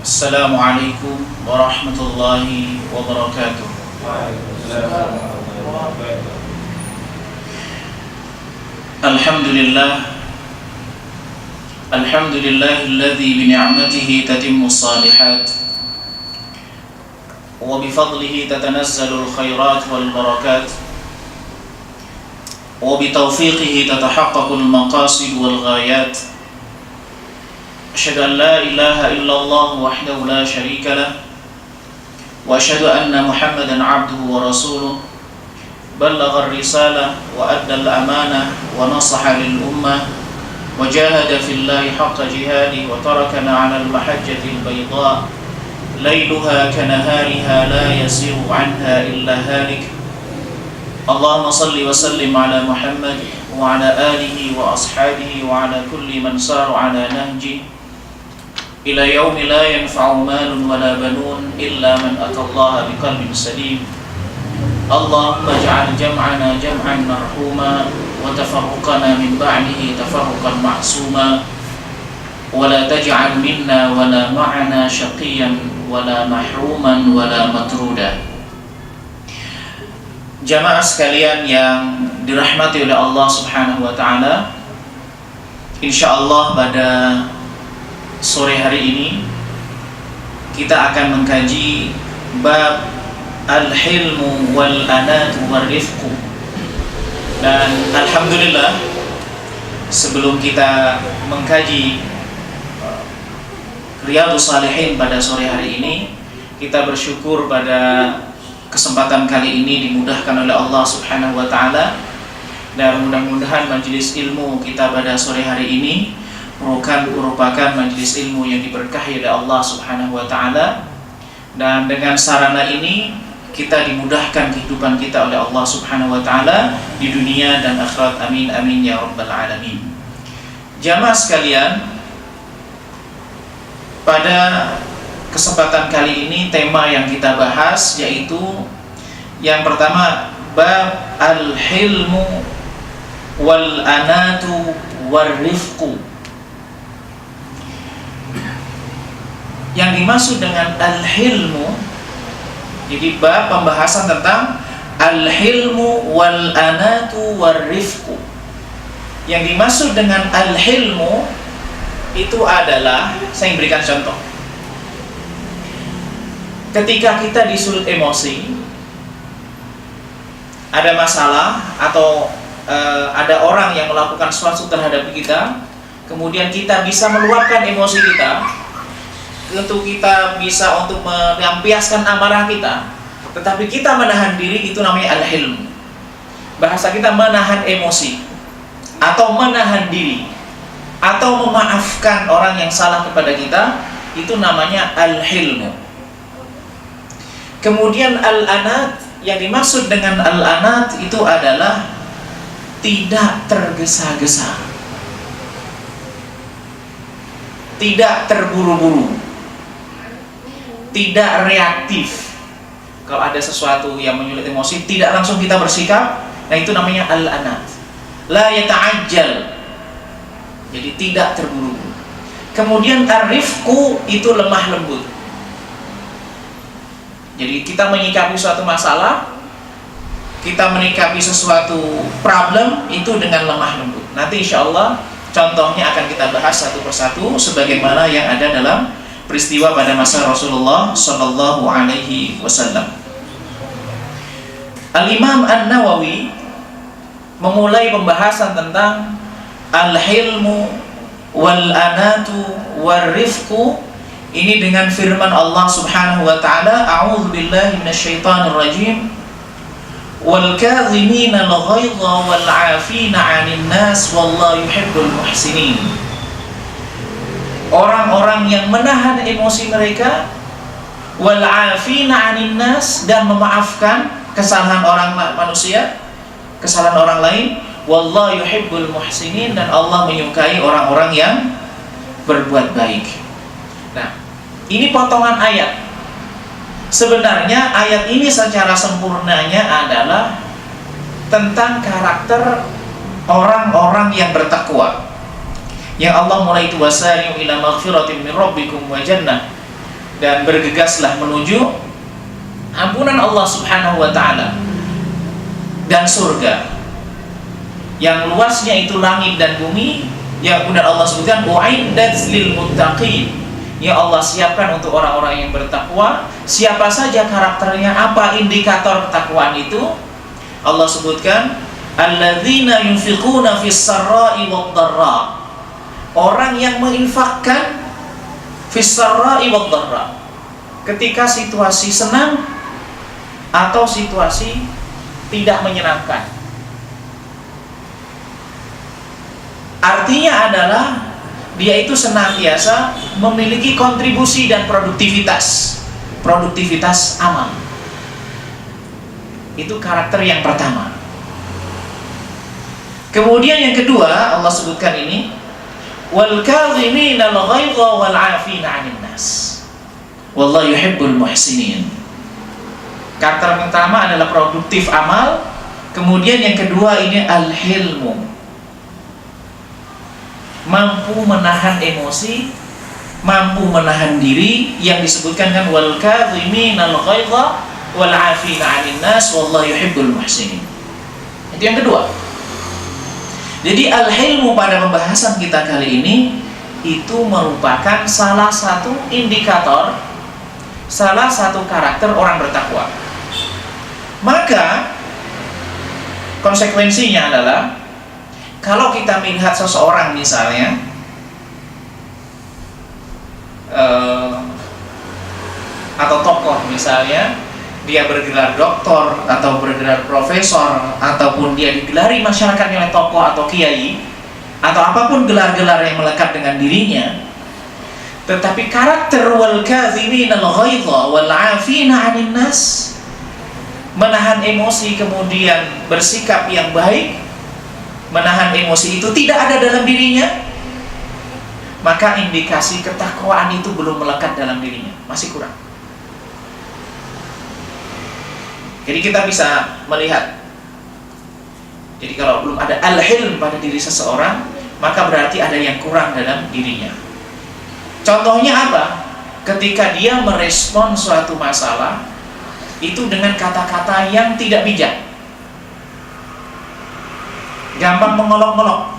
Assalamualaikum warahmatullahi wabarakatuh. Alhamdulillah, alhamdulillahilladzi bi ni'matihi tatimmu shalihat wa bi fadlihi tatanazzalul khairat wal barakat wa bi tawfiqihi tatahaqqaqul maqasid wal ghayat. Asyhadu an la ilaha illallah wahdahu la syarika lah wa asyhadu anna Muhammadan abduhu wa rasuluh ballagha ar-risalah wa adda al-amanah wa nasaha lil ummah wa jahada fillahi haqqa jihadi wa tarakana 'ala al-mahajjati al-bayda layluha kanahariha la yasiru 'anha illa halik. Allahumma salli wa sallim 'ala Muhammad wa 'ala alihi wa ashabihi wa 'ala kulli man sara 'ala nahjihi ila yaumi la yanfa'u malun wala banun illa man atallaha biqalbin salim. Allahumma ij'al jam'ana jam'an marhuma wa tafarruqana min ba'dihi tafarruqan ma'suma wa la taj'al minna wala ma'ana syaqiyan wala mahruman wala matruda. Jamaah sekalian yang dirahmati oleh Allah Subhanahu wa taala, insyaallah pada sore hari ini kita akan mengkaji bab al-hilmu wal anatu war rifqu. Dan alhamdulillah, sebelum kita mengkaji Riyadhus Shalihin pada sore hari ini, kita bersyukur pada kesempatan kali ini dimudahkan oleh Allah Subhanahu wa taala, dan mudah-mudahan majelis ilmu kita pada sore hari ini merupakan majelis ilmu yang diberkahi oleh Allah Subhanahu wa taala, dan dengan sarana ini kita dimudahkan kehidupan kita oleh Allah Subhanahu wa taala di dunia dan akhirat. Amin amin ya rabbal alamin. Jamaah sekalian, pada kesempatan kali ini tema yang kita bahas yaitu yang pertama, bab al-hilmu wal anatu war rifqu. Yang dimaksud dengan al-hilmu, jadi bab pembahasan tentang al-hilmu wal anatu war rifqu. Yang dimaksud dengan al-hilmu itu adalah, saya berikan contoh. Ketika kita disulut emosi, ada masalah atau ada orang yang melakukan sesuatu terhadap kita, kemudian kita bisa meluapkan emosi kita, tentu kita bisa untuk melampiaskan amarah kita, tetapi kita menahan diri, itu namanya al-hilm. Bahasa kita menahan emosi atau menahan diri atau memaafkan orang yang salah kepada kita, itu namanya al-hilm. Kemudian al-anat, yang dimaksud dengan al-anat itu adalah tidak tergesa-gesa, tidak terburu-buru, tidak reaktif. Kalau ada sesuatu yang menyulut emosi, tidak langsung kita bersikap, nah itu namanya al-anat. La yata'ajjal, jadi tidak terburu-buru. Kemudian ar-rifqu itu lemah lembut. Jadi kita menyikapi suatu masalah, kita menyikapi sesuatu problem itu dengan lemah lembut. Nanti insyaallah contohnya akan kita bahas satu persatu sebagaimana yang ada dalam peristiwa pada masa Rasulullah Sallallahu Alaihi Wasallam. Al-Imam An-Nawawi memulai pembahasan tentang al-hilmu wal anatu war rifqu ini dengan firman Allah Subhanahu wa taala, a'udzu billahi minasyaitonir rajim, wal kadhimina al-ghaidha wal 'afina 'anil nas wallahu yuhibbul muhsinin. Orang-orang yang menahan emosi mereka, wal 'afina 'anil nas, dan memaafkan kesalahan orang manusia, kesalahan orang lain, wallahu yuhibbul muhsinin, dan Allah menyukai orang-orang yang berbuat baik. Nah, ini potongan ayat. Sebenarnya ayat ini secara sempurnanya adalah tentang karakter orang-orang yang bertakwa. Yang Allah mulai itu, wasari'u ila maghfiratin min rabbikum wa jannah dan bergegaslah menuju ampunan Allah Subhanahu wa taala dan surga yang luasnya itu langit dan bumi, yang kemudian Allah sebutkan u'iddat lil muttaqin, yang Allah siapkan untuk orang-orang yang bertakwa. Siapa saja karakternya, apa indikator ketakwaan itu? Allah sebutkan alladzina yunfiquna fis sarra'i wad dharra, orang yang menginfakkan fis sarra'i wad dharra, ketika situasi senang atau situasi tidak menyenangkan. Artinya adalah dia itu senantiasa memiliki kontribusi dan produktivitas amal. Itu karakter yang pertama. Kemudian yang kedua Allah sebutkan ini wal kadhimina al ghaidha wal 'afina 'anil nas wallahu yuhibbul muhsinin. Karakter pertama adalah produktif amal. Kemudian yang kedua ini al-hilmu, mampu menahan emosi, mampu menahan diri, yang disebutkan kan wal kadhiminal ghaidha wal 'afina 'anil nas wallahu yuhibbul muhsinin. Itu yang kedua. Jadi al-hilmu pada pembahasan kita kali ini itu merupakan salah satu indikator, salah satu karakter orang bertakwa. Maka konsekuensinya adalah kalau kita melihat seseorang misalnya atau tokoh misalnya, dia bergelar doktor atau bergelar profesor, ataupun dia digelari masyarakat oleh tokoh atau kiai atau apapun gelar-gelar yang melekat dengan dirinya, tetapi karakter wal kadhiminal ghaidha wal 'afina 'anil nas, menahan emosi kemudian bersikap yang baik, menahan emosi itu tidak ada dalam dirinya, maka indikasi ketakwaan itu belum melekat dalam dirinya, masih kurang. Jadi kita bisa melihat, jadi kalau belum ada al-hilm pada diri seseorang, maka berarti ada yang kurang dalam dirinya. Contohnya apa? Ketika dia merespon suatu masalah itu dengan kata-kata yang tidak bijak, gampang mengolok-olok,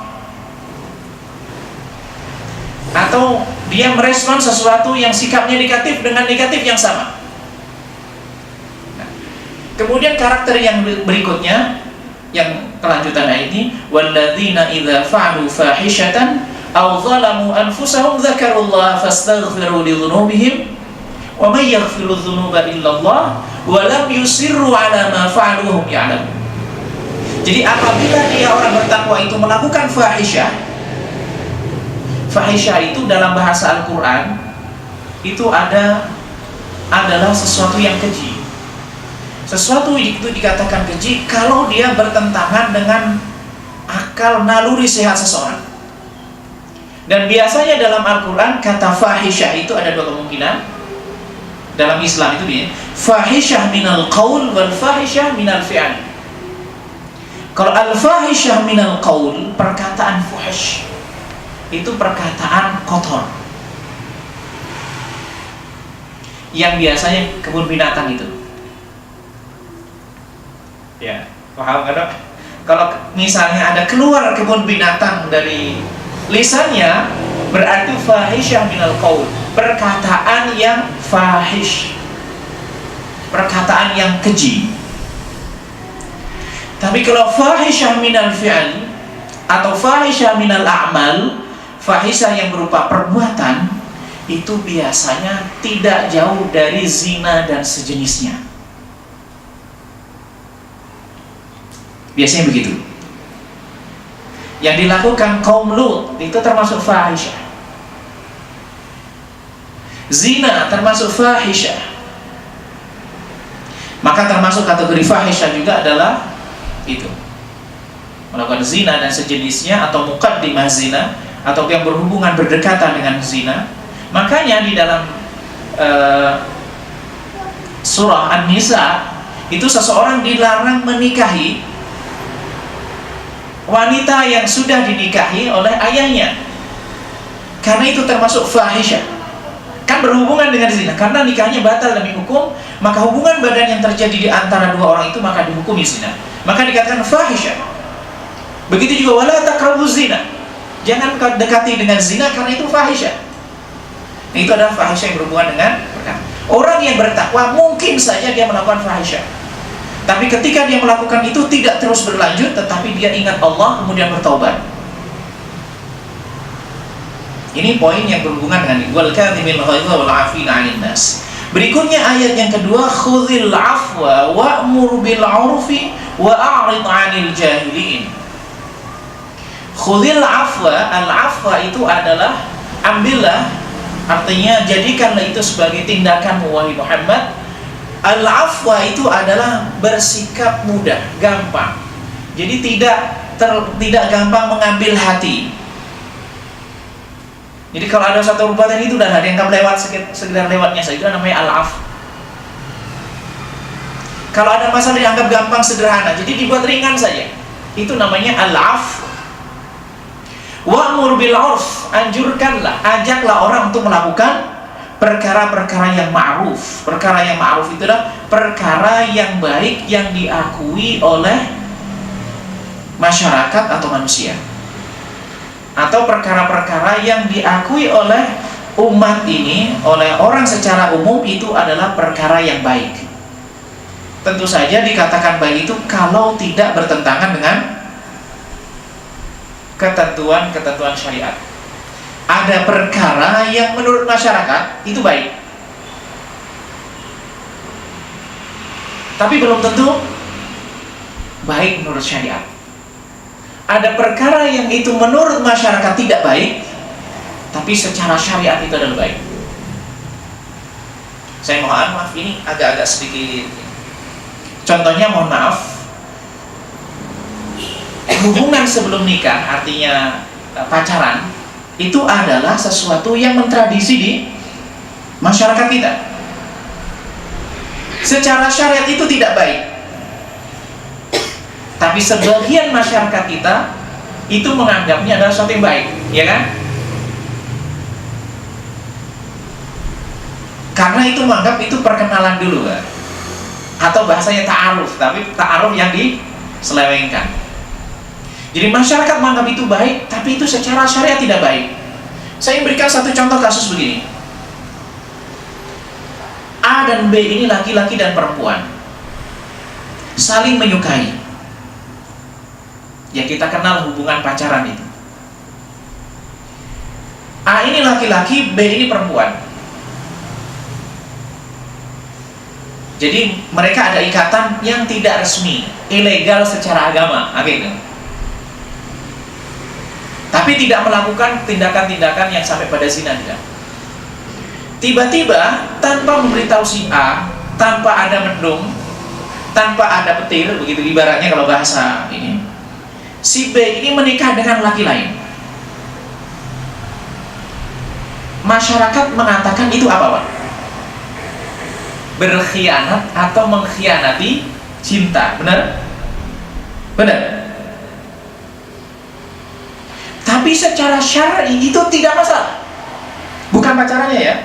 atau dia merespon sesuatu yang sikapnya negatif dengan negatif yang sama. Nah, kemudian karakter yang berikutnya, yang kelanjutan ayat ini, walladzina idza fa'alu fahishatan aw zalamu anfusahum dzakarullaha fastaghfiru lidzunubihim wa may yaghfiru dzunuba illallah wa lam yusirru ala ma fa'alu hum ya'lamun. Jadi apabila dia orang bertakwa itu melakukan fahisyah, fahisyah itu dalam bahasa Al-Quran itu adalah sesuatu yang keji. Sesuatu itu dikatakan keji kalau dia bertentangan dengan akal naluri sehat seseorang. Dan biasanya dalam Al-Quran kata fahisyah itu ada dua kemungkinan. Dalam Islam itu dia fahisyah minal qaul wal fahisyah minal fi'al. Kalau al-fahisyah minal qaul, perkataan fuhish, itu perkataan kotor yang biasanya kebun binatang itu. Ya, paham kan dok? Kalau misalnya ada keluar kebun binatang dari lisannya, berarti fahisyah minal qaul, perkataan yang fahish, perkataan yang keji. Tapi kalau fahisyah minal fi'al atau fahisyah minal a'mal, fahisyah yang berupa perbuatan, itu biasanya tidak jauh dari zina dan sejenisnya. Biasanya begitu. Yang dilakukan kaum Lut itu termasuk fahisyah. Zina termasuk fahisyah. Maka termasuk kategori fahisyah juga adalah itu, melakukan zina dan sejenisnya, atau muqaddimah zina, atau yang berhubungan berdekatan dengan zina. Makanya di dalam surah An-Nisa itu seseorang dilarang menikahi wanita yang sudah dinikahi oleh ayahnya, karena itu termasuk fahisyah. kan berhubungan dengan zina, karena nikahnya batal demi hukum, maka hubungan badan yang terjadi di antara dua orang itu maka dihukumi zina, maka dikatakan fahisyah. Begitu juga wala taqrabuz zina, jangan dekati dengan zina karena itu fahisyah. Itu adalah fahisyah yang berhubungan dengan perkara. Orang yang bertakwa mungkin saja dia melakukan fahisyah, tapi ketika dia melakukan itu tidak terus berlanjut, tetapi dia ingat Allah kemudian bertaubat. Ini poin yang berhubungan dengan wal kadhimil ghaidha wal 'afina 'anil nas. Berikutnya ayat yang kedua, khudzil 'afwa wa'mur bil 'urfi wa a'rid 'anil jahilin. Khudzil 'afwa, al-'afwa itu adalah ambillah, artinya jadikanlah itu sebagai tindakanmu wahai Muhammad. Al-'afwa itu adalah bersikap mudah, gampang. Jadi tidak gampang mengambil hati. Jadi kalau ada satu perbuatan itu dan ada yang kamu lewat sekedar lewatnya saja, itu namanya al-'af. Kalau ada masalah dianggap gampang, sederhana, jadi dibuat ringan saja, itu namanya al-'af. Wa'mur bil 'urf, anjurkanlah, ajaklah orang untuk melakukan perkara-perkara yang ma'ruf. Perkara yang ma'ruf itu adalah perkara yang baik yang diakui oleh masyarakat atau manusia, atau perkara-perkara yang diakui oleh umat ini, oleh orang secara umum, itu adalah perkara yang baik. Tentu saja dikatakan baik itu kalau tidak bertentangan dengan ketentuan-ketentuan syariat. Ada perkara yang menurut masyarakat itu baik, tapi belum tentu baik menurut syariat. Ada perkara yang itu menurut masyarakat tidak baik, tapi secara syariat itu adalah baik. Saya mohon maaf, ini agak-agak sedikit. Contohnya, mohon maaf, hubungan sebelum nikah, artinya pacaran, itu adalah sesuatu yang mentradisi di masyarakat kita. Secara syariat itu tidak baik, tapi sebagian masyarakat kita itu menganggapnya adalah sesuatu yang baik, ya kan? Karena itu menganggap itu perkenalan dulu, kan? Atau bahasanya ta'aruf, tapi ta'aruf yang diselewengkan. Jadi masyarakat menganggap itu baik, tapi itu secara syariat tidak baik. Saya berikan satu contoh kasus begini. A dan B ini laki-laki dan perempuan, saling menyukai. Ya, kita kenal hubungan pacaran itu. A ini laki-laki, B ini perempuan. Jadi mereka ada ikatan yang tidak resmi, ilegal secara agama, gitu. Tapi tidak melakukan tindakan-tindakan yang sampai pada zina, tidak. Tiba-tiba tanpa memberitahu si A, tanpa ada mendung, tanpa ada petir, begitu ibaratnya kalau bahasa ini, si B ini menikah dengan laki lain. Masyarakat mengatakan itu apa, Pak? Berkhianat atau mengkhianati cinta, benar? Benar. Tapi secara syar'i itu tidak masalah. Bukan pacarannya, ya.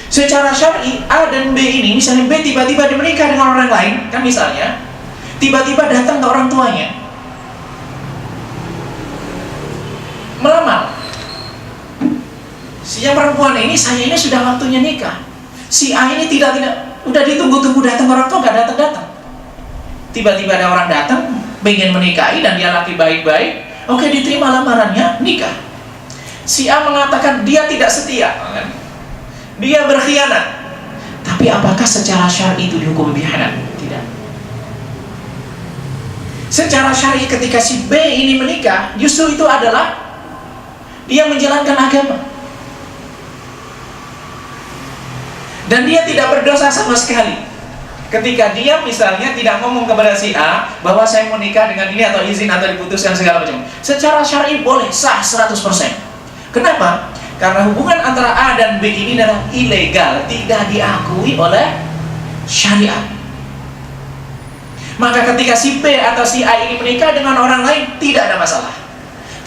Secara syar'i A dan B ini, misalnya B tiba-tiba menikah dengan orang lain, kan misalnya, tiba-tiba datang ke orang tuanya, melamar. Si yang perempuan ini, saya ini sudah waktunya nikah. Si A ini tidak, udah ditunggu-tunggu datang orang tua, nggak datang-datang. Tiba-tiba ada orang datang, pengen menikahi, dan dia laki baik-baik. Oke, diterima lamarannya, nikah. Si A mengatakan dia tidak setia, dia berkhianat. Tapi apakah secara syar'i itu dihukum berkhianat? Tidak. Secara syar'i ketika si B ini menikah, justru itu adalah dia menjalankan agama. Dan dia tidak berdosa sama sekali. Ketika dia misalnya tidak ngomong kepada si A bahwa saya mau nikah dengan ini, atau izin, atau diputuskan segala macam. Secara syar'i boleh, sah 100%. Kenapa? Karena hubungan antara A dan B ini adalah ilegal, tidak diakui oleh syariat. Maka ketika si B atau si A ini menikah dengan orang lain, tidak ada masalah.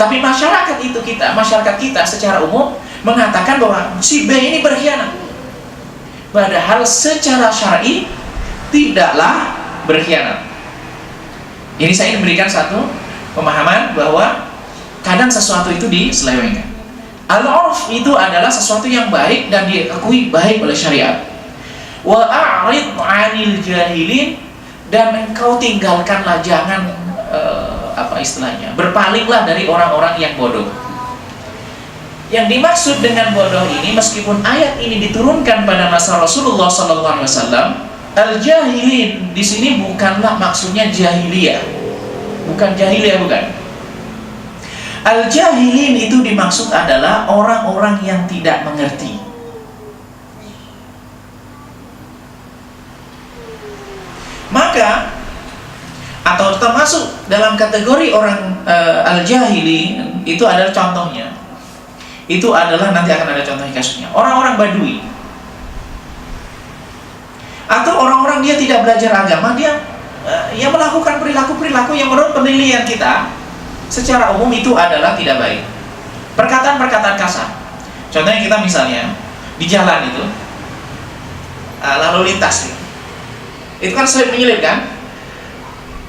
Tapi masyarakat kita secara umum mengatakan bahwa si B ini berkhianat. Padahal secara syar'i tidaklah berkhianat. Ini saya ingin berikan satu pemahaman bahwa kadang sesuatu itu diselewengkan. Al-'urf itu adalah sesuatu yang baik dan diakui baik oleh syariat. Wa a'rid 'anil jahilin, dan engkau tinggalkanlah, jangan berpalinglah dari orang-orang yang bodoh. Yang dimaksud dengan bodoh ini, meskipun ayat ini diturunkan pada masa Rasulullah SAW, al-jahilin di sini bukanlah maksudnya jahiliyah, bukan jahiliyah, bukan. Al-jahilin itu dimaksud adalah orang-orang yang tidak mengerti. Maka atau termasuk dalam kategori orang al-jahili itu adalah contohnya. Itu adalah, nanti akan ada contoh kasusnya, orang-orang Badui. Atau orang-orang dia tidak belajar agama, dia melakukan perilaku-perilaku yang menurut penilaian kita secara umum itu adalah tidak baik. Perkataan-perkataan kasar. Contohnya kita misalnya di jalan itu lalu lintas itu kan sering menyelip kan.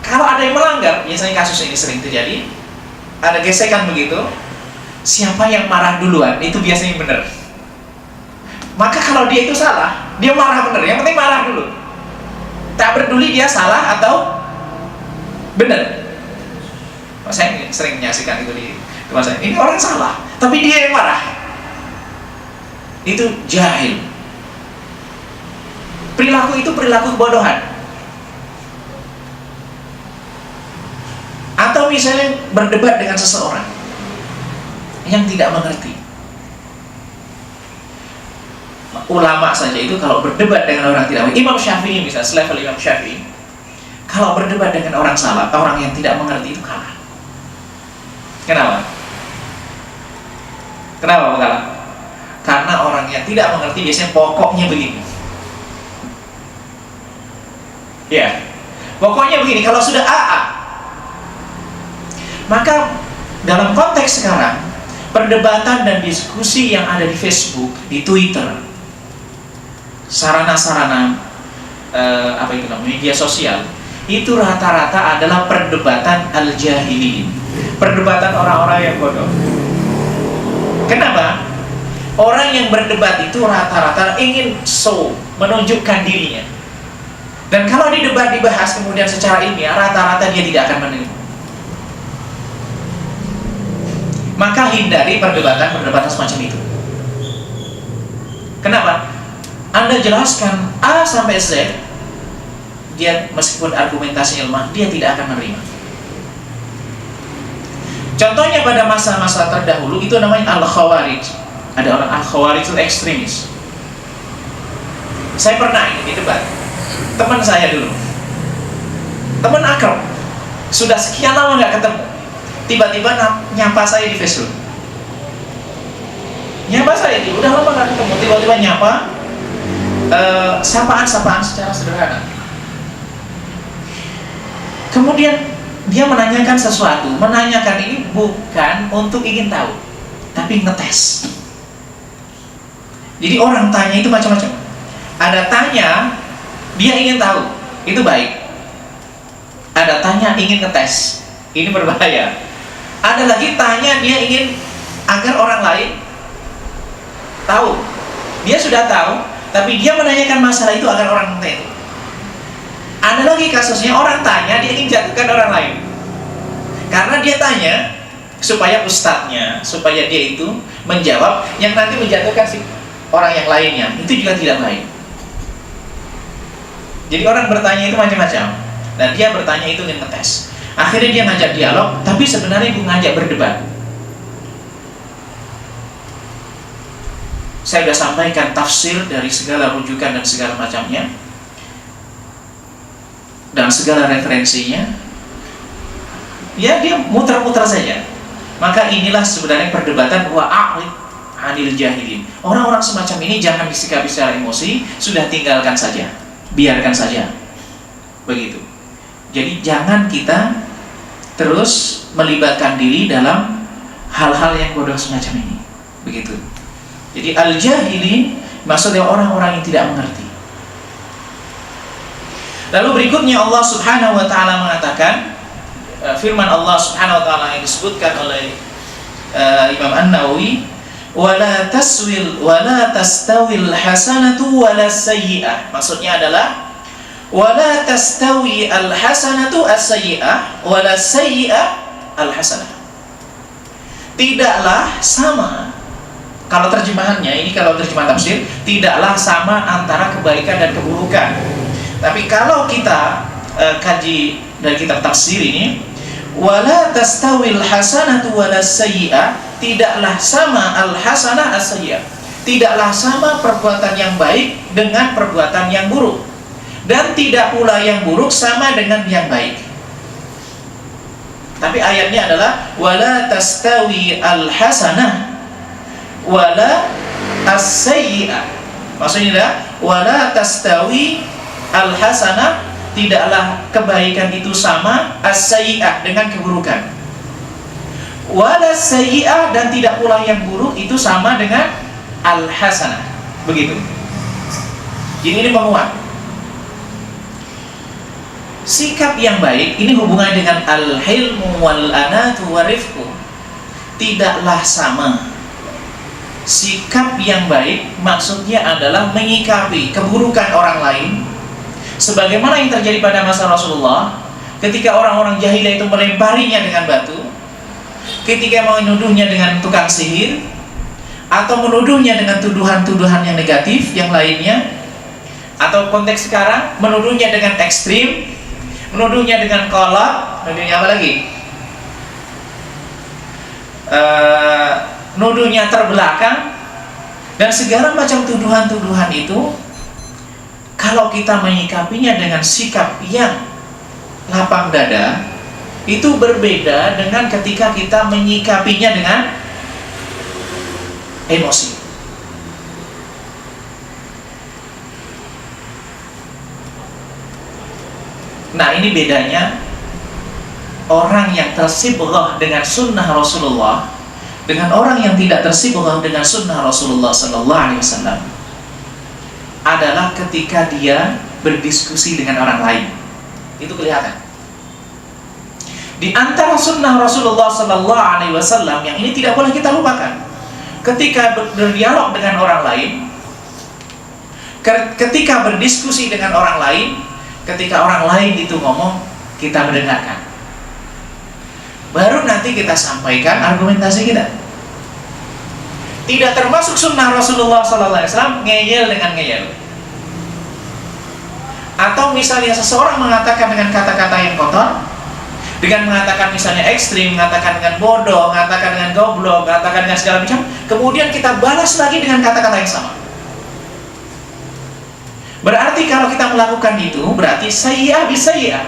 Kalau ada yang melanggar, biasanya kasus ini sering terjadi, ada gesekan begitu, siapa yang marah duluan itu biasanya benar. Maka kalau dia itu salah, dia marah benar, yang penting marah dulu, tak peduli dia salah atau benar. Saya sering menyaksikan itu di tempat saya. Ini orang salah, tapi dia yang marah. Itu jahil. Perilaku itu perilaku kebodohan. Atau misalnya berdebat dengan seseorang yang tidak mengerti. Ulama saja itu kalau berdebat dengan orang tidak mengerti, Imam Syafi'i misalnya, selevel Imam Syafi'i, kalau berdebat dengan orang salah, orang yang tidak mengerti itu kalah. Kenapa? Kenapa kalah? Karena orang yang tidak mengerti biasanya pokoknya begini. Ya, pokoknya begini. Kalau sudah AA, maka dalam konteks sekarang, perdebatan dan diskusi yang ada di Facebook, di Twitter, sarana-sarana media sosial, itu rata-rata adalah perdebatan al-jahilin, perdebatan orang-orang yang bodoh. Kenapa? Orang yang berdebat itu rata-rata ingin menunjukkan dirinya. Dan kalau di debat dibahas kemudian secara ilmiah, rata-rata dia tidak akan menerima. Maka hindari perdebatan semacam itu. Kenapa? Anda jelaskan A sampai Z, dia meskipun argumentasinya lemah, dia tidak akan menerima. Contohnya pada masa-masa terdahulu itu namanya al-khawarij. Ada orang al-khawarij itu ekstremis. Saya pernah di debat teman saya dulu, teman akrab, sudah sekian lama nggak ketemu, tiba-tiba nyapa saya di Facebook. Nyapa saya, udah lama nggak ketemu, tiba-tiba nyapa, sapaan-sapaan secara sederhana. Kemudian dia menanyakan sesuatu, menanyakan ini bukan untuk ingin tahu, tapi ngetes. Jadi orang tanya itu macam-macam. Ada tanya, dia ingin tahu, itu baik. Ada tanya ingin ngetes, ini berbahaya. Ada lagi tanya dia ingin agar orang lain tahu. Dia sudah tahu, tapi dia menanyakan masalah itu agar orang tahu. Ada lagi kasusnya orang tanya dia ingin jatuhkan orang lain. Karena dia tanya supaya ustadznya, supaya dia itu menjawab yang nanti menjatuhkan si orang yang lainnya. Itu juga tidak baik. Jadi orang bertanya itu macam-macam. Dan dia bertanya itu ingin ngetes. Akhirnya dia ngajak dialog, tapi sebenarnya itu ngajak berdebat. Saya sudah sampaikan tafsir dari segala rujukan dan segala macamnya, dan segala referensinya. Ya, dia muter-muter saja. Maka inilah sebenarnya perdebatan wa'a'id 'anil jahilin. Orang-orang semacam ini jangan disikapi secara emosi, sudah tinggalkan saja, biarkan saja. Begitu. Jadi jangan kita terus melibatkan diri dalam hal-hal yang bodoh semacam ini. Begitu. Jadi al-jahilin maksudnya orang-orang yang tidak mengerti. Lalu berikutnya Allah Subhanahu wa taala mengatakan, firman Allah Subhanahu wa taala yang disebutkan oleh Imam An-Nawawi, wala tastawil hasanatu wala sayyi'ah. Maksudnya adalah wala tastawi al hasanatu as-sayyi'ah wala sayyi'ah al hasanah. Tidaklah sama, kalau terjemahannya ini, kalau terjemahan tafsir, tidaklah sama antara kebaikan dan keburukan. Tapi kalau kita kaji dari kitab tafsir ini, wala tastawil hasanatu wala sayyi'ah, tidaklah sama al hasanah as sayyi'ah, tidaklah sama perbuatan yang baik dengan perbuatan yang buruk, dan tidak pula yang buruk sama dengan yang baik. Tapi ayatnya adalah wala tastawi al hasanah wala as sayyi'ah. Maksudnya adalah wala tastawi al hasanah, tidaklah kebaikan itu sama as-sayyi'ah dengan keburukan. Wala sayyi'ah, dan tidak pula yang buruk itu sama dengan al-hasanah. Begitu. Jadi ini menguat. Sikap yang baik ini hubungannya dengan al-hilmu wal-anatu warifku. Tidaklah sama. Sikap yang baik maksudnya adalah menyikapi keburukan orang lain, sebagaimana yang terjadi pada masa Rasulullah, ketika orang-orang jahiliyah itu melemparinya dengan batu, ketika menuduhnya dengan tukang sihir, atau menuduhnya dengan tuduhan-tuduhan yang negatif yang lainnya, atau konteks sekarang menuduhnya dengan ekstrim, menuduhnya dengan kolot, menuduhnya apa lagi? Nuduhnya terbelakang, dan segala macam tuduhan-tuduhan itu, kalau kita menyikapinya dengan sikap yang lapang dada, itu berbeda dengan ketika kita menyikapinya dengan emosi. Nah, ini bedanya orang yang tersibghah dengan sunnah Rasulullah dengan orang yang tidak tersibghah dengan sunnah Rasulullah sallallahu alaihi wasallam adalah ketika dia berdiskusi dengan orang lain. Itu kelihatan. Di antara sunnah Rasulullah sallallahu alaihi wasallam yang ini tidak boleh kita lupakan. Ketika berdialog dengan orang lain, ketika berdiskusi dengan orang lain, ketika orang lain itu ngomong, kita mendengarkan. Baru nanti kita sampaikan argumentasi kita. Tidak termasuk sunnah Rasulullah SAW ngeyel dengan ngeyel. Atau misalnya seseorang mengatakan dengan kata-kata yang kotor, dengan mengatakan misalnya ekstrim, mengatakan dengan bodoh, mengatakan dengan goblok, mengatakan dengan segala macam, kemudian kita balas lagi dengan kata-kata yang sama. Berarti kalau kita melakukan itu, berarti sayyi'ah bisayyi'ah,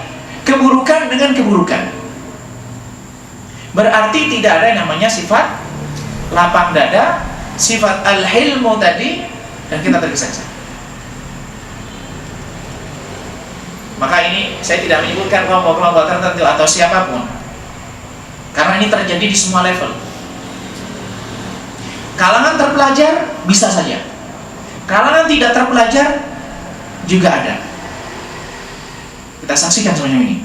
keburukan dengan keburukan. Berarti tidak ada yang namanya sifat lapang dada, sifat al-hilmu tadi, dan kita tergesa-gesa. Maka ini saya tidak menyebutkan kelompok-kelompok tertentu atau siapapun, karena ini terjadi di semua level. Kalangan terpelajar bisa saja, kalangan tidak terpelajar juga ada. Kita saksikan semuanya ini.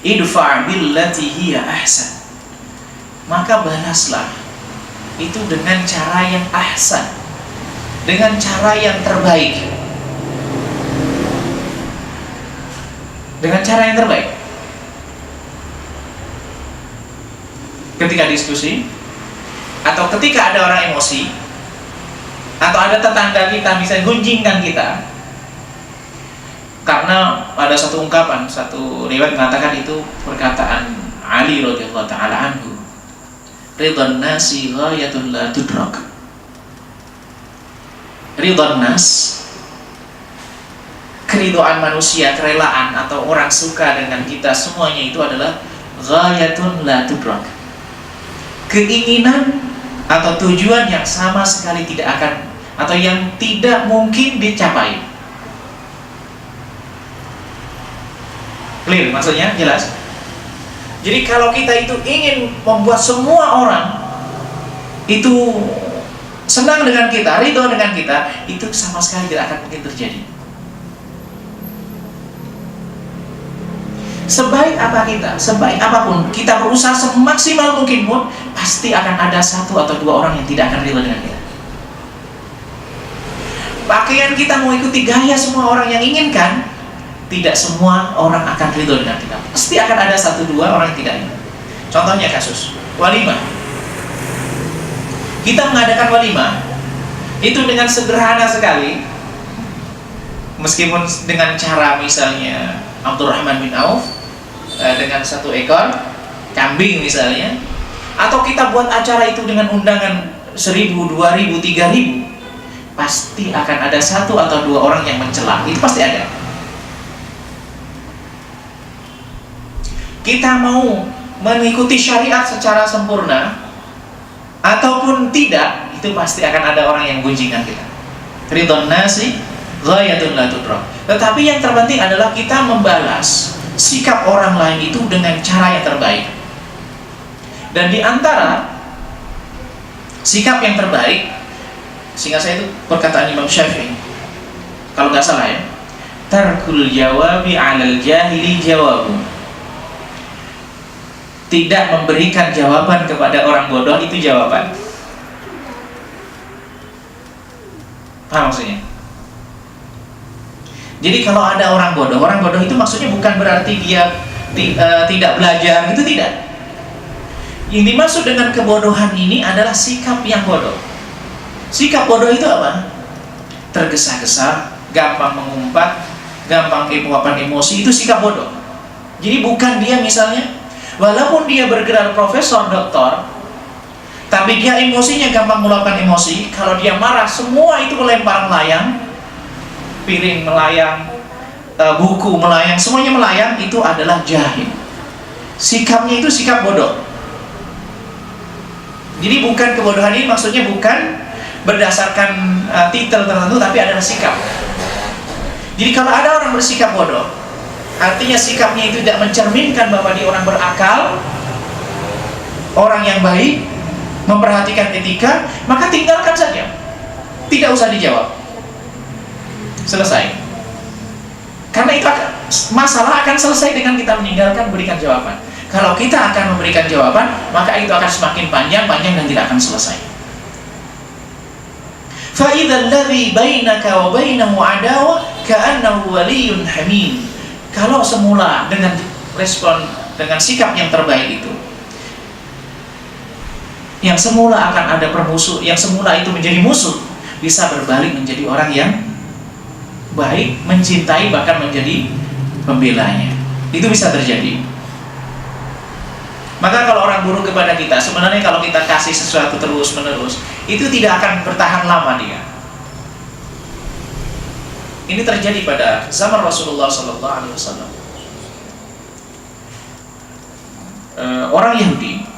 Idfa' billati hiya ahsan, maka balaslah itu dengan cara yang ahsan, dengan cara yang terbaik, dengan cara yang terbaik. Ketika diskusi, atau ketika ada orang emosi, atau ada tetangga kita misalnya gunjingkan kita, karena ada satu ungkapan, satu riwayat mengatakan itu perkataan Ali radhiyallahu taala anhu, ridwan nasi ghayatun la tudrak. Ridwan nas, keridoan manusia, kerelaan atau orang suka dengan kita semuanya itu adalah ghayatun la tudrak, keinginan atau tujuan yang sama sekali tidak akan, atau yang tidak mungkin dicapai. Clear maksudnya? Jelas? Jadi kalau kita itu ingin membuat semua orang itu senang dengan kita, ridho dengan kita, itu sama sekali tidak akan mungkin terjadi. Sebaik apa kita, sebaik apapun kita berusaha semaksimal mungkin pun, pasti akan ada satu atau dua orang yang tidak akan ridho dengan kita. Pakaian kita mau ikuti gaya semua orang yang inginkan, tidak semua orang akan ridho dengan kita. Pasti akan ada satu dua orang yang tidak ridho. Contohnya kasus walimah. Kita mengadakan walimah itu dengan sederhana sekali, meskipun dengan cara misalnya Abdurrahman bin Auf dengan 1 ekor kambing misalnya, atau kita buat acara itu dengan undangan 1.000, 2.000, 3.000, pasti akan ada satu atau dua orang yang mencela. Itu pasti ada. Kita mau mengikuti syariat secara sempurna ataupun tidak, itu pasti akan ada orang yang gunjingan kita. Ridhon nasi ghayatun la tudrak. Tetapi yang terpenting adalah kita membalas sikap orang lain itu dengan cara yang terbaik. Dan di antara sikap yang terbaik, sehingga saya itu perkataan Imam Syafi'i, kalau nggak salah ya, tarkul jawabi 'alal jahili jawabu. Tidak memberikan jawaban kepada orang bodoh itu jawaban. Paham maksudnya? Jadi kalau ada orang bodoh itu maksudnya bukan berarti dia tidak belajar, itu tidak. Yang dimaksud dengan kebodohan ini adalah sikap yang bodoh. Sikap bodoh itu apa? Tergesa-gesa, gampang mengumpat, gampang meluapkan emosi, itu sikap bodoh. Jadi bukan dia misalnya, walaupun dia bergelar profesor, doktor, tapi dia emosinya gampang meluapkan emosi. Kalau dia marah, semua itu melempar melayang, piring melayang, buku melayang, semuanya melayang. Itu adalah jahil. Sikapnya itu sikap bodoh. Jadi bukan kebodohan ini maksudnya bukan berdasarkan titel tertentu, tapi adalah sikap. Jadi kalau ada orang bersikap bodoh, artinya sikapnya itu tidak mencerminkan bahwa dia orang berakal, orang yang baik, memperhatikan etika, maka tinggalkan saja, tidak usah dijawab, selesai. Karena itu masalah akan selesai dengan kita meninggalkan berikan jawaban. Kalau kita akan memberikan jawaban, maka itu akan semakin panjang dan tidak akan selesai. فَإِذَا الَّذِي بَيْنَكَ وَبَيْنَهُ عَدَاوَةٌ كَأَنَّهُ وَلِيٌّ حَمِيمٌ. Kalau semula dengan respon, dengan sikap yang terbaik itu, yang semula akan ada permusuh, yang semula itu menjadi musuh, bisa berbalik menjadi orang yang baik, mencintai, bahkan menjadi pembelanya. Itu bisa terjadi. Maka kalau orang buruk kepada kita, sebenarnya kalau kita kasih sesuatu terus menerus, itu tidak akan bertahan lama dia. Ini terjadi pada zaman Rasulullah SAW. Orang Yahudi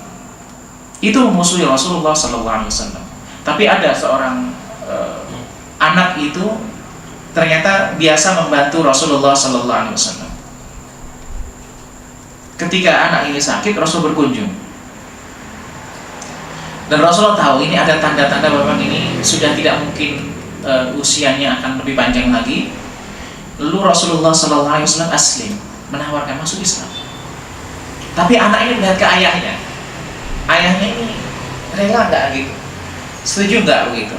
itu memusuhi Rasulullah SAW. Tapi ada seorang anak itu ternyata biasa membantu Rasulullah SAW. Ketika anak ini sakit, Rasul berkunjung. Dan Rasulullah tahu ini ada tanda-tanda bahwa ini sudah tidak mungkin usianya akan lebih panjang lagi. Lalu Rasulullah SAW aslim, menawarkan masuk Islam. Tapi anak ini melihat ke ayahnya. Ayahnya ini rela nggak gitu? Setuju nggak begitu?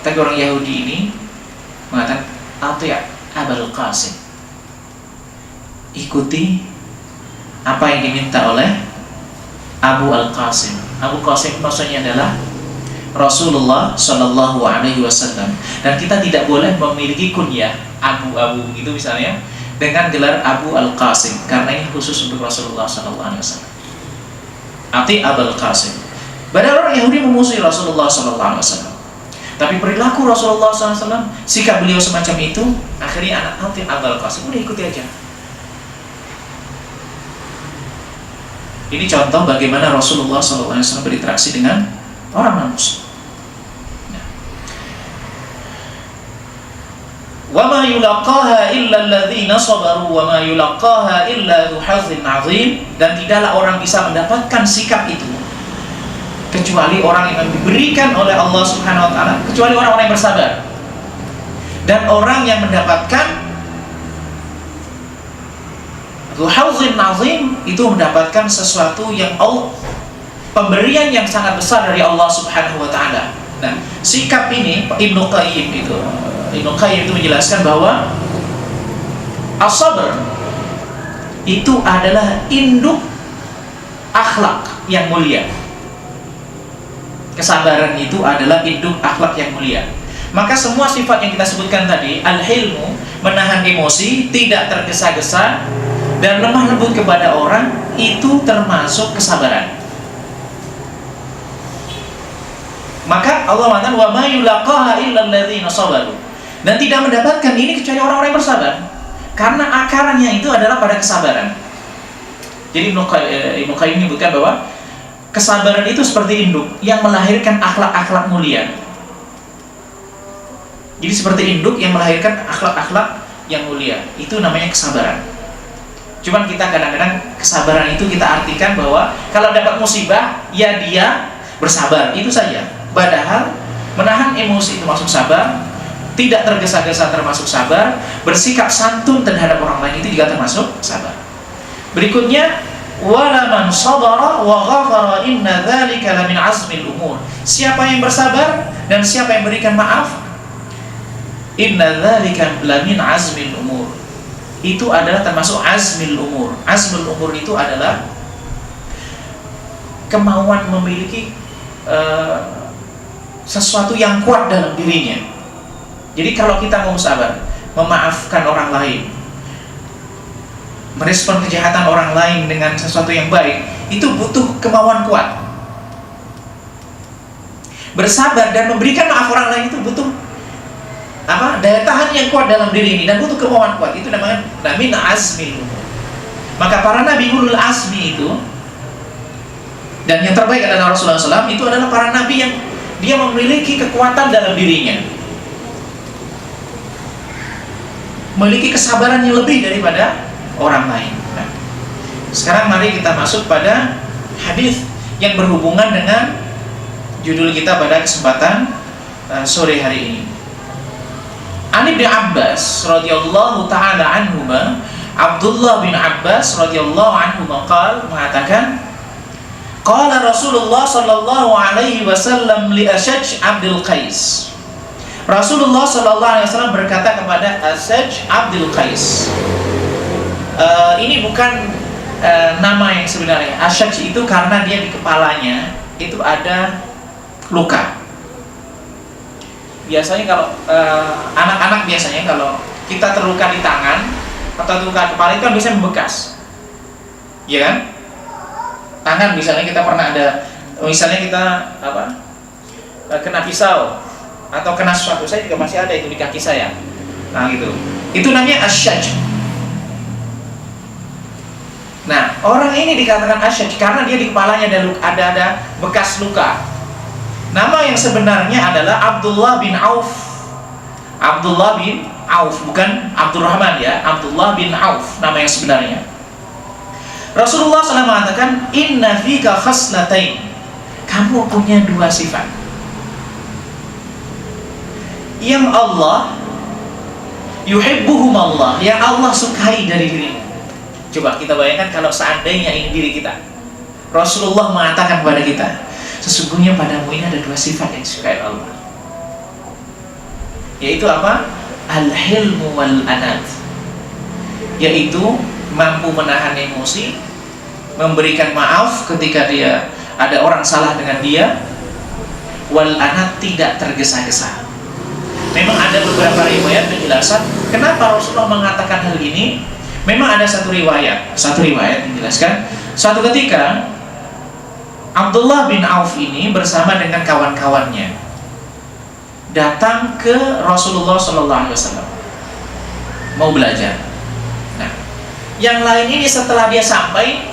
Tapi orang Yahudi ini mengatakan, "Ati' Abul Qasim." Ikuti apa yang diminta oleh Abu Al-Qasim. Abu Qasim maksudnya adalah Rasulullah Shallallahu Alaihi Wasallam. Dan kita tidak boleh memiliki kunyah Abu gitu misalnya dengan gelar Abu Al-Qasim, karena ini khusus untuk Rasulullah Shallallahu Alaihi Wasallam. Ati Abul Qasim. Padahal orang Yahudi memusuhi Rasulullah Shallallahu Alaihi Wasallam, tapi perilaku Rasulullah SAW, sikap beliau semacam itu, akhirnya anak Ati Abul Qasim udah ikuti aja. Ini contoh bagaimana Rasulullah SAW berinteraksi dengan orang non-Muslim. Nah. Wa ma yulaqaha illa alladzina sabaru wa ma yulaqaha illa dzu hazzin 'adzim, dan tidaklah orang bisa mendapatkan sikap itu kecuali orang yang diberikan oleh Allah Subhanahu wa taala, kecuali orang-orang yang bersabar. Dan orang yang mendapatkan dzu hazzin 'adzim itu mendapatkan sesuatu yang pemberian yang sangat besar dari Allah Subhanahu wa taala. Nah, sikap ini Ibnu Qayyim itu menjelaskan bahwa as-sabr itu adalah induk akhlak yang mulia. Kesabaran itu adalah induk akhlak yang mulia. Maka semua sifat yang kita sebutkan tadi, al-hilmu, menahan emosi, tidak tergesa-gesa, dan lemah lembut kepada orang, itu termasuk kesabaran. Maka Allah mengatakan wa ma yulaqaha illa alladzina sabaru, dan tidak mendapatkan ini kecuali orang-orang yang bersabar, karena akarnya itu adalah pada kesabaran. Jadi Ibnu Qayyim menyebutkan bahwa kesabaran itu seperti induk yang melahirkan akhlak-akhlak mulia. Jadi seperti induk yang melahirkan akhlak-akhlak yang mulia, itu namanya kesabaran. Cuman kita kadang-kadang kesabaran itu kita artikan bahwa kalau dapat musibah, ya dia bersabar, itu saja. Padahal menahan emosi itu masuk sabar, tidak tergesa-gesa termasuk sabar, bersikap santun terhadap orang lain itu juga termasuk sabar. Berikutnya, wala man sabara wa ghafara inna dzalika lamin azmil umur. Siapa yang bersabar dan siapa yang berikan maaf, inna dzalika lamin azmil umur, itu adalah termasuk azmil umur. Azmil umur itu adalah kemauan memiliki sesuatu yang kuat dalam dirinya. Jadi kalau kita mau sabar, memaafkan orang lain, merespon kejahatan orang lain dengan sesuatu yang baik, itu butuh kemauan kuat. Bersabar dan memberikan maaf orang lain itu butuh daya tahan yang kuat dalam diri ini, dan butuh kemauan kuat. Itu namanya min azmil umur. Maka para nabi ulul azmi itu, dan yang terbaik adalah Rasulullah SAW, itu adalah para nabi yang dia memiliki kekuatan dalam dirinya, memiliki kesabaran yang lebih daripada orang lain. Nah, sekarang mari kita masuk pada hadis yang berhubungan dengan judul kita pada kesempatan sore hari ini. An Ibnu Abbas radhiyallahu taala anhuma, Abdullah bin Abbas radhiyallahu anhuma mengatakan, qala Rasulullah sallallahu alaihi wasallam li Ashaj Abdul Qais. Rasulullah sallallahu alaihi wasallam berkata kepada Ashaj Abdul Qais. Ini bukan nama yang sebenarnya. Ashaj itu karena dia di kepalanya itu ada luka. Biasanya kalau anak-anak biasanya kalau kita terluka di tangan atau terluka kepala itu kan biasanya membekas, ya kan? Tangan misalnya kita pernah ada, misalnya kita kena pisau atau kena sesuatu, saya juga masih ada itu di kaki saya. Nah gitu, itu namanya asyaj. Nah orang ini dikatakan asyaj karena dia di kepalanya ada bekas luka. Nama yang sebenarnya adalah Abdullah bin Auf. Abdullah bin Auf, bukan Abdurrahman ya, Abdullah bin Auf nama yang sebenarnya. Rasulullah SAW mengatakan, inna fika khaslatain, kamu punya dua sifat yang Allah yuhibbuhum Allah, yang Allah sukai dari dirimu. Coba kita bayangkan kalau seandainya ini diri kita, Rasulullah mengatakan kepada kita, sesungguhnya padamu ini ada dua sifat yang disukai Allah, yaitu apa? Al-hilmu wal anat, yaitu mampu menahan emosi, memberikan maaf ketika dia ada orang salah dengan dia, wal anat, tidak tergesa-gesa. Memang ada beberapa riwayat penjelasan kenapa Rasulullah mengatakan hal ini. Memang ada satu riwayat menjelaskan suatu ketika Abdullah bin Auf ini bersama dengan kawan-kawannya datang ke Rasulullah SAW mau belajar. Nah, yang lain ini setelah dia sampai,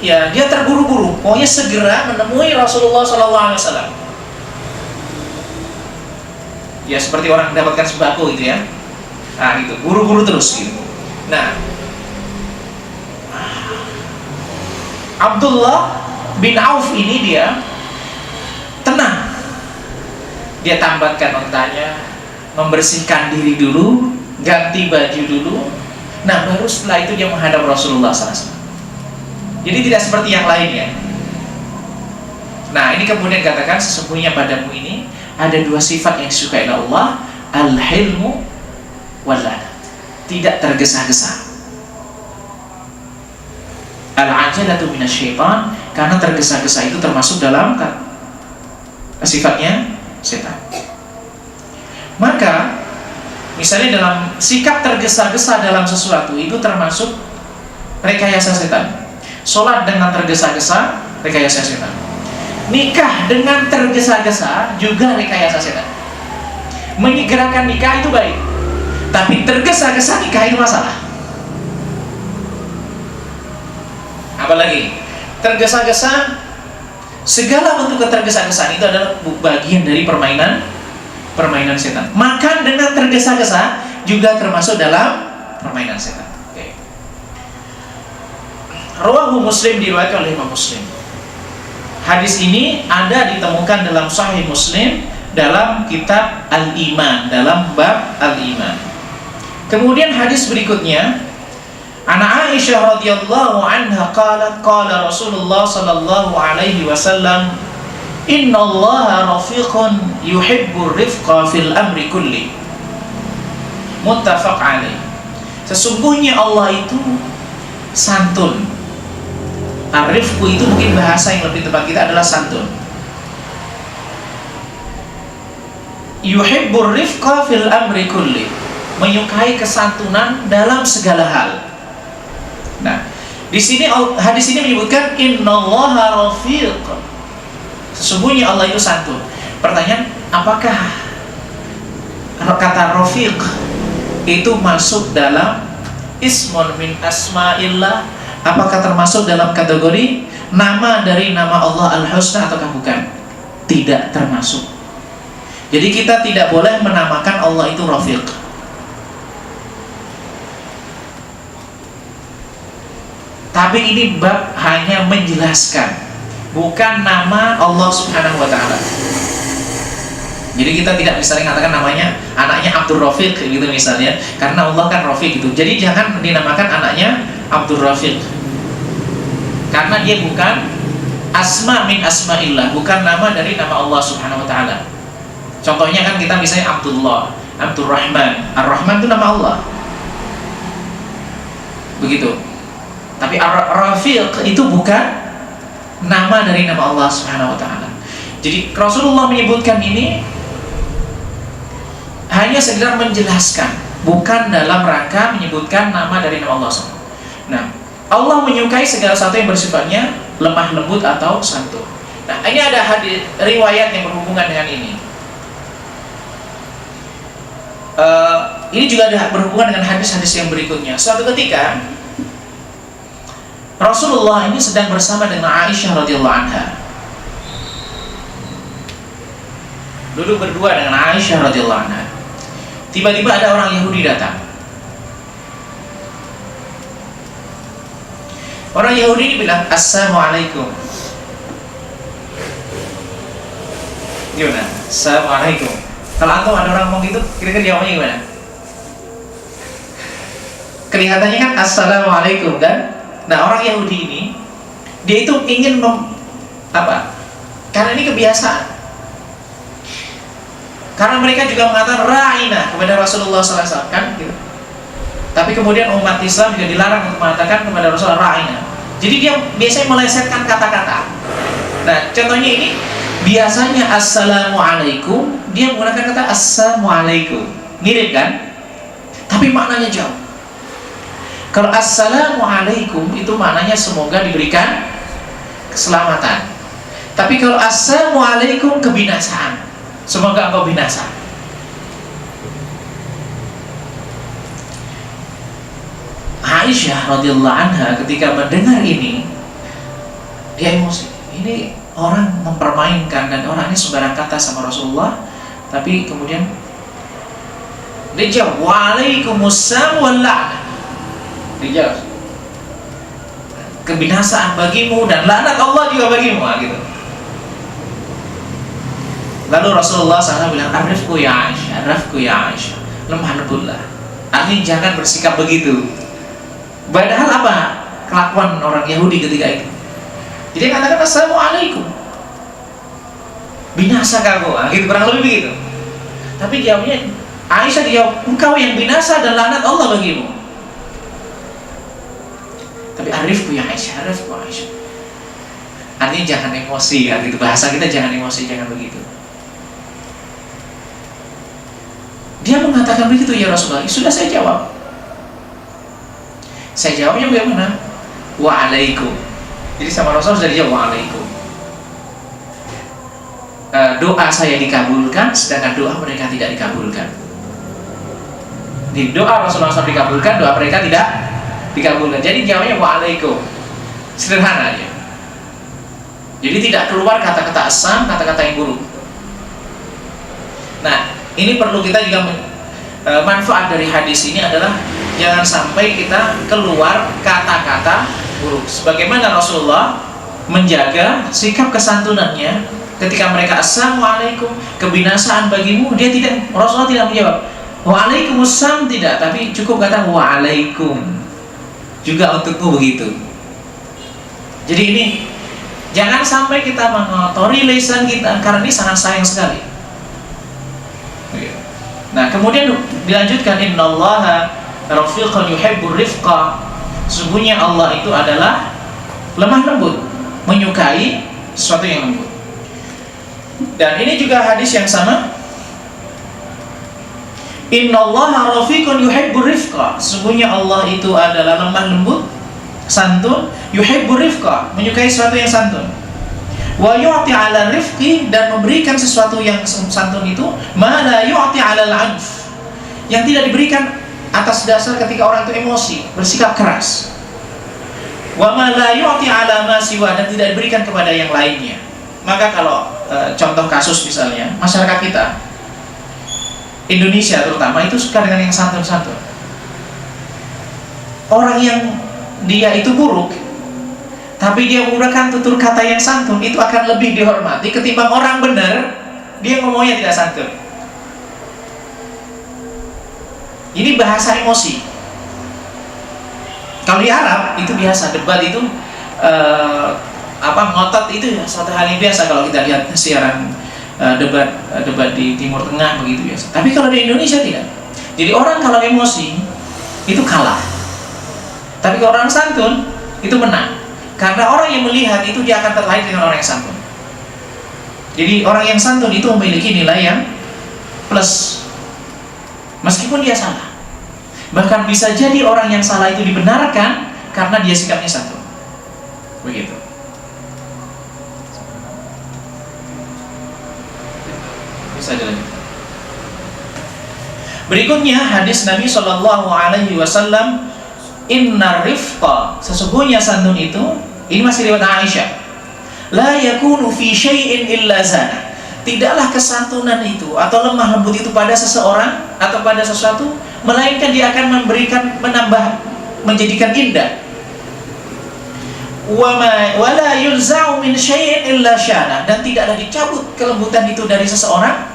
ya dia terburu-buru, pokoknya segera menemui Rasulullah SAW. Ya seperti orang mendapatkan sembako gitu ya. Nah gitu, buru-buru terus gitu. Nah, Abdullah bin Auf ini dia tenang. Dia tambatkan ontanya, membersihkan diri dulu, ganti baju dulu. Nah, baru setelah itu dia menghadap Rasulullah SAW. Jadi tidak seperti yang lainnya. Nah, ini kemudian katakan sesungguhnya padamu ini ada dua sifat yang disukai Allah, al-hilmu wal-lana. Tidak tergesa-gesa. Al-ajalatu minasyaitan, karena tergesa-gesa itu termasuk dalam sifatnya setan. Maka misalnya dalam sikap tergesa-gesa dalam sesuatu itu termasuk rekayasa setan. Sholat dengan tergesa-gesa, rekayasa setan. Nikah dengan tergesa-gesa juga rekayasa setan. Menyegerakan nikah itu baik, tapi tergesa-gesa nikah itu masalah. Apalagi tergesa-gesa, segala bentuk ketergesa-gesaan itu adalah bagian dari permainan setan. Makan dengan tergesa-gesa juga termasuk dalam permainan setan. Okay. Rawahu Muslim, diriwayatkan oleh Imam Muslim. Hadis ini ada ditemukan dalam Sahih Muslim dalam kitab Al-Iman, dalam bab Al-Iman. Kemudian hadis berikutnya, Ana Aisyah radhiyallahu anha qalat qala Rasulullah sallallahu alaihi wasallam innallaha rafiqun yuhibbur rifqa fil amri kulli. Muttafaq alaih. Sesungguhnya Allah itu santun. Ar-rifqu itu mungkin bahasa yang lebih tepat kita adalah santun. Yuhibbur rifqa fil amri kulli. Menyukai kesantunan dalam segala hal. Nah, di sini hadis ini menyebutkan innallaha rafiq. Sesungguhnya Allah itu santun. Pertanyaan, apakah kata rafiq itu masuk dalam ismun min asma'illah? Apakah termasuk dalam kategori nama dari nama Allah Al-Husna ataukah bukan? Tidak termasuk. Jadi kita tidak boleh menamakan Allah itu rafiq. Tapi ini bab hanya menjelaskan, bukan nama Allah Subhanahu wa ta'ala. Jadi kita tidak misalnya mengatakan namanya anaknya Abdul Rafiq gitu misalnya, karena Allah kan Rafiq gitu. Jadi jangan dinamakan anaknya Abdul Rafiq, karena dia bukan asma min asma'illah, bukan nama dari nama Allah Subhanahu wa ta'ala. Contohnya kan kita misalnya Abdullah, Abdul Rahman. Ar-Rahman itu nama Allah. Begitu. Tapi Ar-Rafiq itu bukan nama dari nama Allah Subhanahu wa ta'ala. Jadi Rasulullah menyebutkan ini hanya sekedar menjelaskan, bukan dalam rangka menyebutkan nama dari nama Allah SWT. Nah, Allah menyukai segala sesuatu yang bersifatnya lemah lembut atau santun. Nah, ini ada hadis riwayat yang berhubungan dengan ini. Ini juga ada berhubungan dengan hadis-hadis yang berikutnya. Suatu ketika Rasulullah ini sedang bersama dengan Aisyah radhiyallahu anha. Duduk berdua dengan Aisyah radhiyallahu anha. Tiba-tiba ada orang Yahudi datang. Orang Yahudi ini bilang, Assalamualaikum. Gimana? Assalamualaikum. Kalau antum ada orang ngomong gitu, kira-kira jawabnya gimana? Kelihatannya kan Assalamualaikum kan? Nah, orang Yahudi ini dia itu ingin karena ini kebiasaan. Karena mereka juga mengatakan ra'ina kepada Rasulullah SAW kan gitu. Tapi kemudian umat Islam juga dilarang untuk mengatakan kepada Rasulullah ra'ina. Jadi dia biasanya melesetkan kata-kata. Nah, contohnya ini biasanya Assalamualaikum, dia menggunakan kata Assalamualaikum. Mirip kan? Tapi maknanya jauh. Kalau Assalamualaikum itu maknanya semoga diberikan keselamatan. Tapi kalau Assalamualaikum kebinasaan, semoga engkau binasa. Aisyah radhiyallahu anha ketika mendengar ini, dia emosi. Ini orang mempermainkan dan orang ini sembarang kata sama Rasulullah, tapi kemudian Dia jawab, "Waalaikumsalam wal la'nah." Dia jawab, "Kebinasaan bagimu dan laknat Allah juga bagimu." Gitu. Lalu Rasulullah SAW bilang, "Arifku ya Aisyah, arifku ya Aisyah, lemah lembutlah." Artinya jangan bersikap begitu. Padahal apa kelakuan orang Yahudi ketika itu? Jadi katakan, "Assalamualaikum, binasa kamu." Gitu, kurang lebih begitu. Tapi jawabnya, Aisyah dijawab, "Engkau yang binasa dan laknat Allah bagimu." Tapi arifku ya Aisyah, arifku Aisyah. Artinya jangan emosi, gitu. Bahasa kita jangan emosi, jangan begitu. Dia mengatakan begitu, "Ya Rasulullah." Sudah saya jawab. Saya jawabnya bagaimana? "Waalaikum." Jadi sama Rasul sudah dijawab "Waalaikum." Doa saya dikabulkan, sedangkan doa mereka tidak dikabulkan. Di doa Rasulullah SAW dikabulkan, doa mereka tidak dikabulkan. Jadi jawabnya "Waalaikum." Sederhana aja. Jadi tidak keluar kata-kata asam, kata-kata yang buruk. Nah, ini perlu kita juga manfaat dari hadis ini adalah jangan sampai kita keluar kata-kata buruk. Sebagaimana Rasulullah menjaga sikap kesantunannya ketika mereka "Assalamualaikum, kebinasaan bagimu." Rasulullah tidak menjawab "Waalaikumsalam," tidak, tapi cukup kata "Waalaikum." Juga untukmu begitu. Jadi ini jangan sampai kita mengotori lisan kita, karena ini sangat sayang sekali. Nah, kemudian dilanjutkan, "Innallaha rafiqun yuhibbur rifqa." Sesungguhnya Allah itu adalah lemah lembut, menyukai sesuatu yang lembut. Dan ini juga hadis yang sama, "Innallaha rafiqun yuhibbur rifqa." Sesungguhnya Allah itu adalah lemah lembut, santun, yuhibbur rifqa, menyukai sesuatu yang santun. Wa yu'ti 'ala rifqi, dan memberikan sesuatu yang santun itu ma la yu'ti 'ala al-'anf, yang tidak diberikan atas dasar ketika orang itu emosi, bersikap keras. Wa ma la yu'ti 'ala ma siwa, dan tidak diberikan kepada yang lainnya. Maka kalau contoh kasus misalnya masyarakat kita Indonesia terutama itu suka dengan yang santun-santun. Orang yang dia itu buruk tapi dia menggunakan tutur kata yang santun, itu akan lebih dihormati ketimbang orang benar dia ngomongnya tidak santun. Ini bahasa emosi. Kalau di Arab itu biasa, debat itu ngotot itu suatu hal yang biasa. Kalau kita lihat siaran debat di Timur Tengah begitu biasa. Tapi kalau di Indonesia tidak. Jadi orang kalau emosi itu kalah, tapi kalau orang santun itu menang. Karena orang yang melihat itu dia akan terlahir dengan orang yang santun. Jadi orang yang santun itu memiliki nilai yang plus, meskipun dia salah. Bahkan bisa jadi orang yang salah itu dibenarkan karena dia sikapnya santun. Begitu. Bisa jalan. Berikutnya hadis Nabi SAW, "Inna rifqa," sesungguhnya santun itu, ini masih riwayat Aisyah, "la yakunu fi syai'in illa zana." Tidaklah kesantunan itu atau lemah lembut itu pada seseorang atau pada sesuatu, melainkan dia akan menambah, menjadikan indah. Wa la yunza'u min syai'in illa syana, dan tidaklah dicabut kelembutan itu dari seseorang,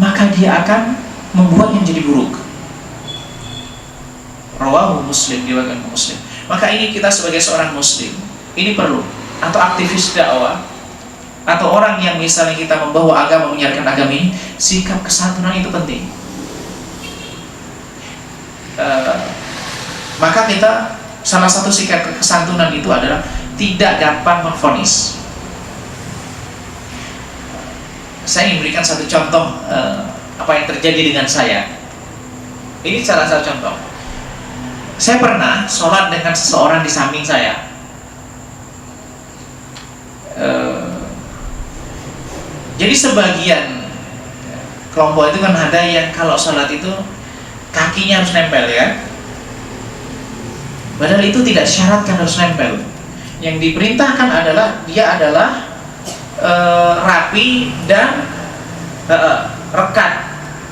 maka dia akan membuatnya menjadi buruk. Rawahu Muslim, diriwayatkan Muslim. Maka ini kita sebagai seorang muslim, ini perlu, atau aktivis dakwah, atau orang yang misalnya kita membawa agama, menyiarkan agama ini, sikap kesantunan itu penting. Maka kita, salah satu sikap kesantunan itu adalah tidak gampang memvonis. Saya ingin berikan satu contoh apa yang terjadi dengan saya. Ini salah satu contoh. Saya pernah sholat dengan seseorang di samping saya. Jadi sebagian kelompok itu kan ada yang kalau sholat itu kakinya harus nempel, ya. Padahal itu tidak syaratkan harus nempel. Yang diperintahkan adalah dia adalah rapi dan rekat,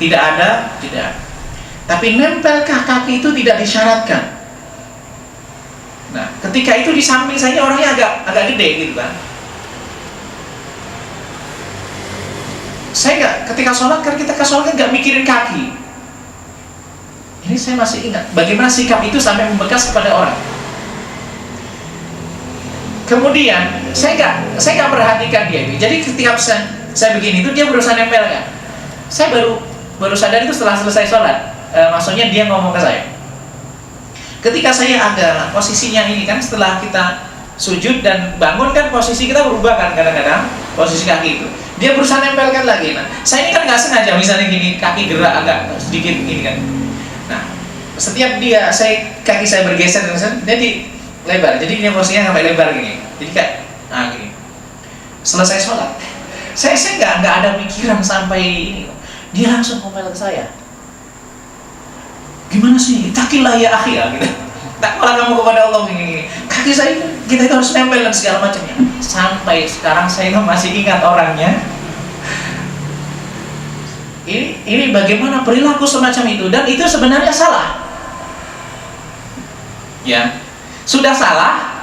tidak ada, tidak. Tapi nempel kaki itu tidak disyaratkan. Nah, ketika itu di samping saya orangnya agak gede gitu kan. Saya ketika sholat kan kita nggak mikirin kaki. Ini saya masih ingat bagaimana sikap itu sampai membekas kepada orang. Kemudian saya nggak perhatikan dia itu. Jadi ketika saya begini itu dia berusaha nempel kan. Saya baru sadar itu setelah selesai sholat. Maksudnya dia ngomong ke saya. Ketika saya ada posisinya ini kan, setelah kita sujud dan bangun kan posisi kita berubah kan kadang-kadang posisi kaki itu. Dia berusaha nempelkan lagi. Nah, saya ini kan nggak sengaja misalnya gini kaki gerak agak sedikit gini kan. Nah, setiap kaki saya bergeser jadi lebar. Jadi ini posisinya sampai lebar gini. Jadi kayak gini. Selesai sholat, saya nggak ada pikiran sampai ini. Dia langsung ngomel ke saya. Gimana sih? Takillah ya akhi ya gitu. Takwalah kamu kepada Allah gini. Kaki saya kita itu harus nempel dan segala macamnya. Sampai sekarang saya masih ingat orangnya. Ini bagaimana perilaku semacam itu, dan itu sebenarnya salah. Ya, sudah salah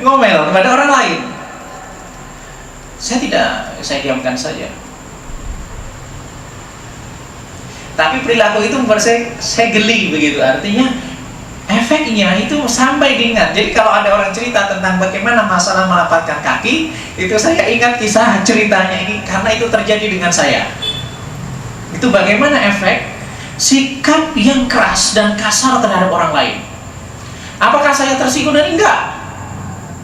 ngomel kepada orang lain. Saya diamkan saja. Tapi perilaku itu membuat saya geli begitu. Artinya efeknya itu sampai diingat. Jadi kalau ada orang cerita tentang bagaimana masalah melapatkan kaki, itu saya ingat kisah ceritanya ini karena itu terjadi dengan saya. Itu bagaimana efek sikap yang keras dan kasar terhadap orang lain. Apakah saya tersinggung? Dan enggak.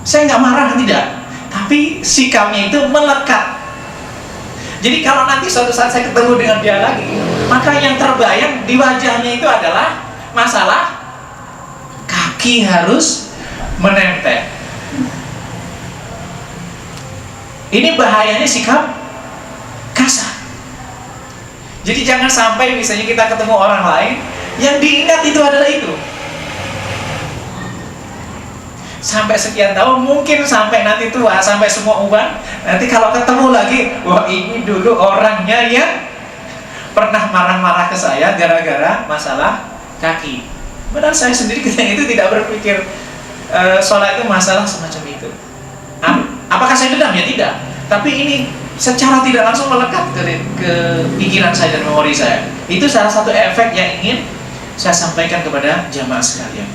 Saya enggak marah, tidak. Tapi sikapnya itu melekat. Jadi kalau nanti suatu saat saya ketemu dengan dia lagi, maka yang terbayang di wajahnya itu adalah masalah kaki harus menempel. Ini bahayanya sikap kasar. Jadi jangan sampai misalnya kita ketemu orang lain, yang diingat itu adalah itu. Sampai sekian tahun, mungkin sampai nanti tua, sampai semua uban, nanti kalau ketemu lagi, wah ini dulu orangnya yang pernah marah-marah ke saya gara-gara masalah kaki. Padahal saya sendiri ketika itu tidak berpikir sholat itu masalah semacam itu. Apakah saya dendam? Ya tidak. Tapi ini secara tidak langsung melekat ke pikiran saya dan memori saya. Itu salah satu efek yang ingin saya sampaikan kepada jamaah sekalian.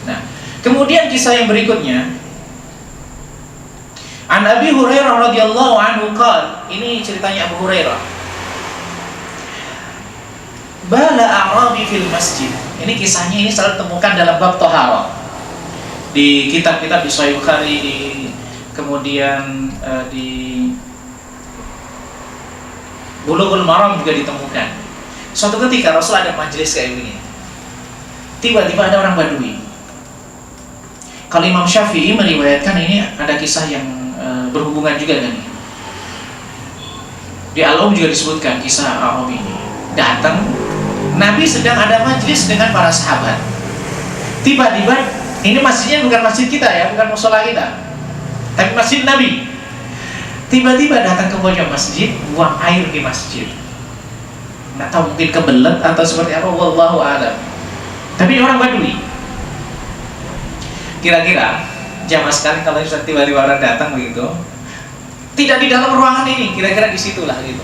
Nah, kemudian kisah yang berikutnya, An Abi Hurairah radhiyallahu anhu qala, ini ceritanya Abu Hurairah. Bala a'rabi fil masjid. Ini kisahnya ini selalu ditemukan dalam bab thaharah. Di kitab-kitab di Sahih Bukhari, kemudian di Bulughul Maram juga ditemukan. Suatu ketika Rasul ada majelis kayak begini. Tiba-tiba ada orang Badui. Kalau Imam Syafi'i meriwayatkan ini ada kisah yang berhubungan juga dengan ini. Di Al-Um juga disebutkan kisah Arabi ini. Datang, Nabi sedang ada majelis dengan para sahabat. Tiba-tiba, ini masjidnya bukan masjid kita ya, bukan musola kita, tapi masjid Nabi. Tiba-tiba datang ke pojok masjid, buang air di masjid. Nggak tahu mungkin kebelet atau seperti apa, wallahu a'lam. Tapi ini orang Badui. Kira-kira jamaah sekali kalau tiba-tiba orang datang begitu, tidak di dalam ruangan ini, kira-kira di situlah gitu.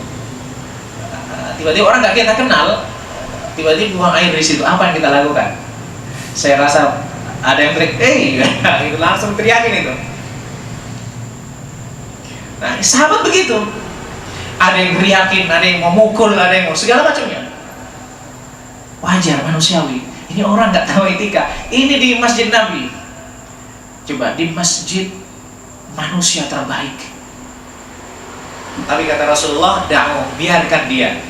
Tiba-tiba orang nggak kita kenal, tiba-tiba buang air di situ. Apa yang kita lakukan? Saya rasa ada yang teriak, itu langsung teriakin itu. Nah, sahabat begitu. Ada yang teriakin, ada yang mau mukul, ada yang mau segala macamnya. Wajar, manusiawi. Ini orang nggak tahu etika. Ini di masjid Nabi. Coba di masjid manusia terbaik. Tapi kata Rasulullah, da'u, biarkan dia.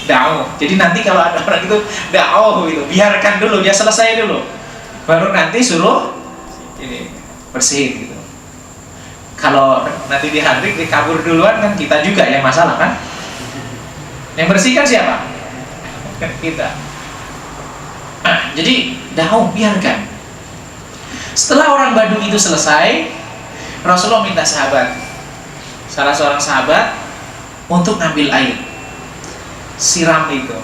Da'u. Jadi nanti kalau ada orang itu da'u gitu, biarkan dulu, dia selesai dulu. Baru nanti suruh ini bersihin gitu. Kalau nanti dihadrik, dikabur duluan kan kita juga yang masalah kan. Yang bersihkan siapa? Kita. Nah, jadi da'u, biarkan. Setelah orang Badui itu selesai, Rasulullah minta salah seorang sahabat untuk ngambil air, siram itu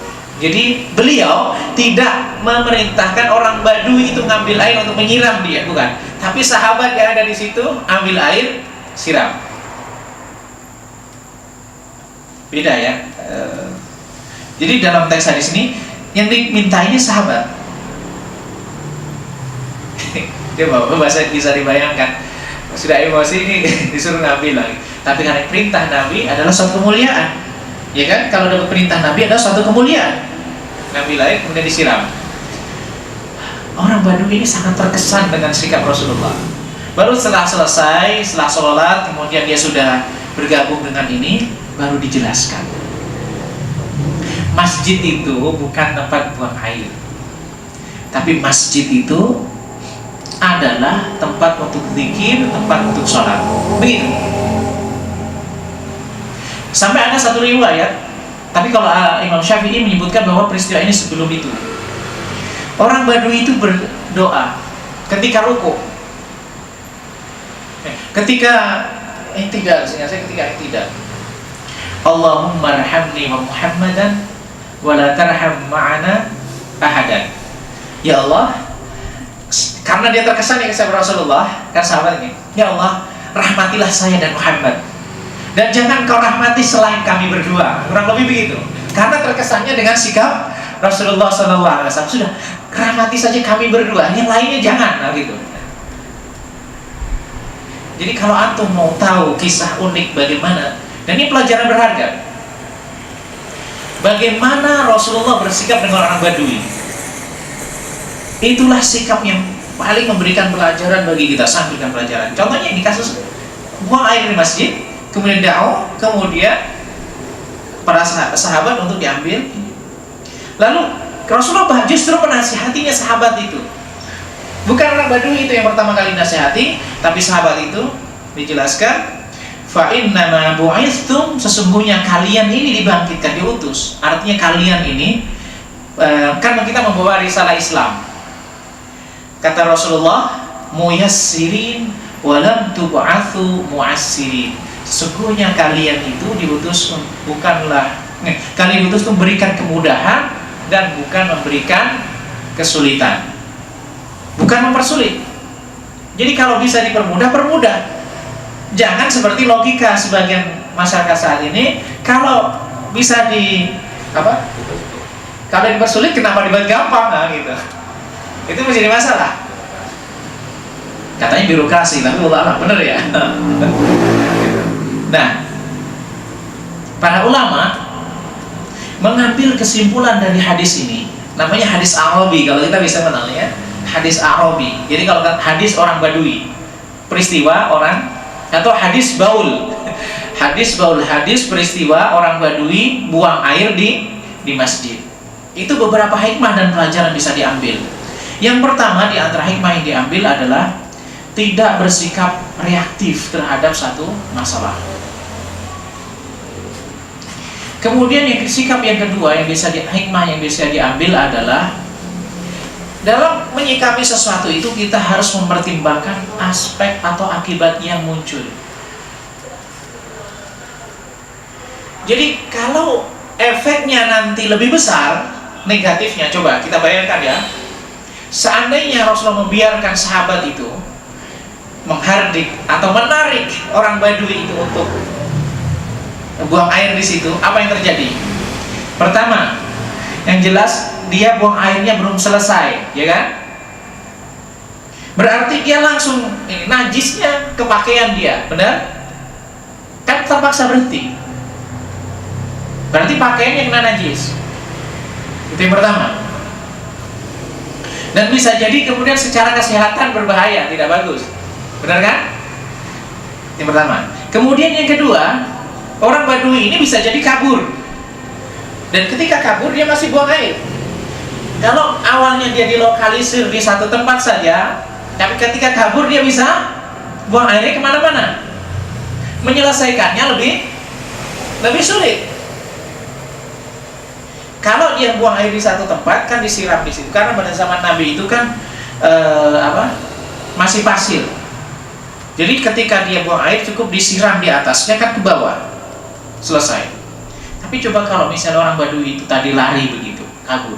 Jadi beliau tidak memerintahkan orang Badui itu ngambil air untuk menyiram dia, bukan. Tapi sahabat yang ada di situ ambil air, siram. Beda ya. Jadi dalam teks hadis ini yang diminta ini sahabat. Dia bahasa bisa dibayangkan. Sudah emosi ini disuruh ngambil lagi. Tapi karena perintah Nabi adalah suatu kemuliaan, ya kan? Kalau dapat perintah Nabi adalah suatu kemuliaan. Ngambil air kemudian disiram. Orang Badui ini sangat terkesan dengan sikap Rasulullah. Baru setelah selesai, setelah sholat, kemudian dia sudah bergabung dengan ini, baru dijelaskan. Masjid itu bukan tempat buang air, tapi masjid itu adalah tempat untuk zikir, tempat untuk sholat. Begitu. Sampai ada satu riwayat, tapi kalau Imam Syafi'i menyebutkan bahwa peristiwa ini sebelum itu. Orang Badui itu berdoa ketika rukuk. Ketika tidak. Allahumma arhamni wa Muhammadan wa la tarham ma'ana ahadan. Ya Allah, karena dia terkesan dengan sahabat Rasulullah, kan sahabat ini. Ya Allah, rahmatilah saya dan Muhammad. Dan jangan kau rahmati selain kami berdua. Kurang lebih begitu. Karena terkesannya dengan sikap Rasulullah SAW. Sudah, rahmati saja kami berdua, yang lainnya jangan. Nah, gitu. Jadi kalau antum mau tahu kisah unik bagaimana, dan ini pelajaran berharga, bagaimana Rasulullah bersikap dengan orang Badui, itulah sikap yang paling memberikan pelajaran bagi kita, sangat memberikan pelajaran. Contohnya ini kasus buang air di masjid, kemudian dakwah, kemudian para sahabat untuk diambil. Lalu Rasulullah justru menasihatinya sahabat itu. Bukan orang Badui itu yang pertama kali nasihati, tapi sahabat itu dijelaskan, fa innama bu'itstum, sesungguhnya kalian ini dibangkitkan, diutus. Artinya kalian ini kan kita membawa risalah Islam. Kata Rasulullah, muyassirin walam tub'atsu mu'assirin. Sesungguhnya kalian itu diutus kalian diutus untuk memberikan kemudahan dan bukan memberikan kesulitan. Bukan mempersulit. Jadi kalau bisa dipermudah, permudah. Jangan seperti logika sebagian masyarakat saat ini, kalau bisa kalau dipersulit kenapa dibuat gampang, nah, gitu. Itu menjadi masalah. Katanya birokrasi, tapi ulama bener ya. Nah, para ulama mengambil kesimpulan dari hadis ini, namanya hadis Arabi kalau kita bisa mengenalnya, hadis Arabi. Jadi kalau hadis orang Badui, peristiwa orang, atau hadis baul. Hadis baul, hadis peristiwa orang Badui buang air di masjid. Itu beberapa hikmah dan pelajaran bisa diambil. Yang pertama di antara hikmah yang diambil adalah tidak bersikap reaktif terhadap satu masalah. Kemudian sikap yang kedua hikmah yang bisa diambil adalah dalam menyikapi sesuatu itu kita harus mempertimbangkan aspek atau akibat yang muncul. Jadi kalau efeknya nanti lebih besar, negatifnya, coba kita bayangkan ya. Seandainya Rasulullah membiarkan sahabat itu menghardik atau menarik orang Badui itu untuk buang air di situ, apa yang terjadi? Pertama, yang jelas dia buang airnya belum selesai, ya kan? Berarti dia langsung najisnya ke pakaian dia, benar? Kan terpaksa berhenti. Berarti pakaiannya kena najis. Itu yang pertama. Dan bisa jadi kemudian secara kesehatan berbahaya, tidak bagus. Benar kan? Yang pertama. Kemudian yang kedua, orang Badui ini bisa jadi kabur. Dan ketika kabur dia masih buang air. Kalau awalnya dia dilokalisir di satu tempat saja, tapi ketika kabur dia bisa buang airnya kemana-mana. Menyelesaikannya lebih sulit. Kalau dia buang air di satu tempat kan disiram di situ. Karena pada zaman Nabi itu kan masih pasir. Jadi ketika dia buang air cukup disiram di atasnya kan ke bawah. Selesai. Tapi coba kalau misalnya orang Badui itu tadi lari begitu, abu.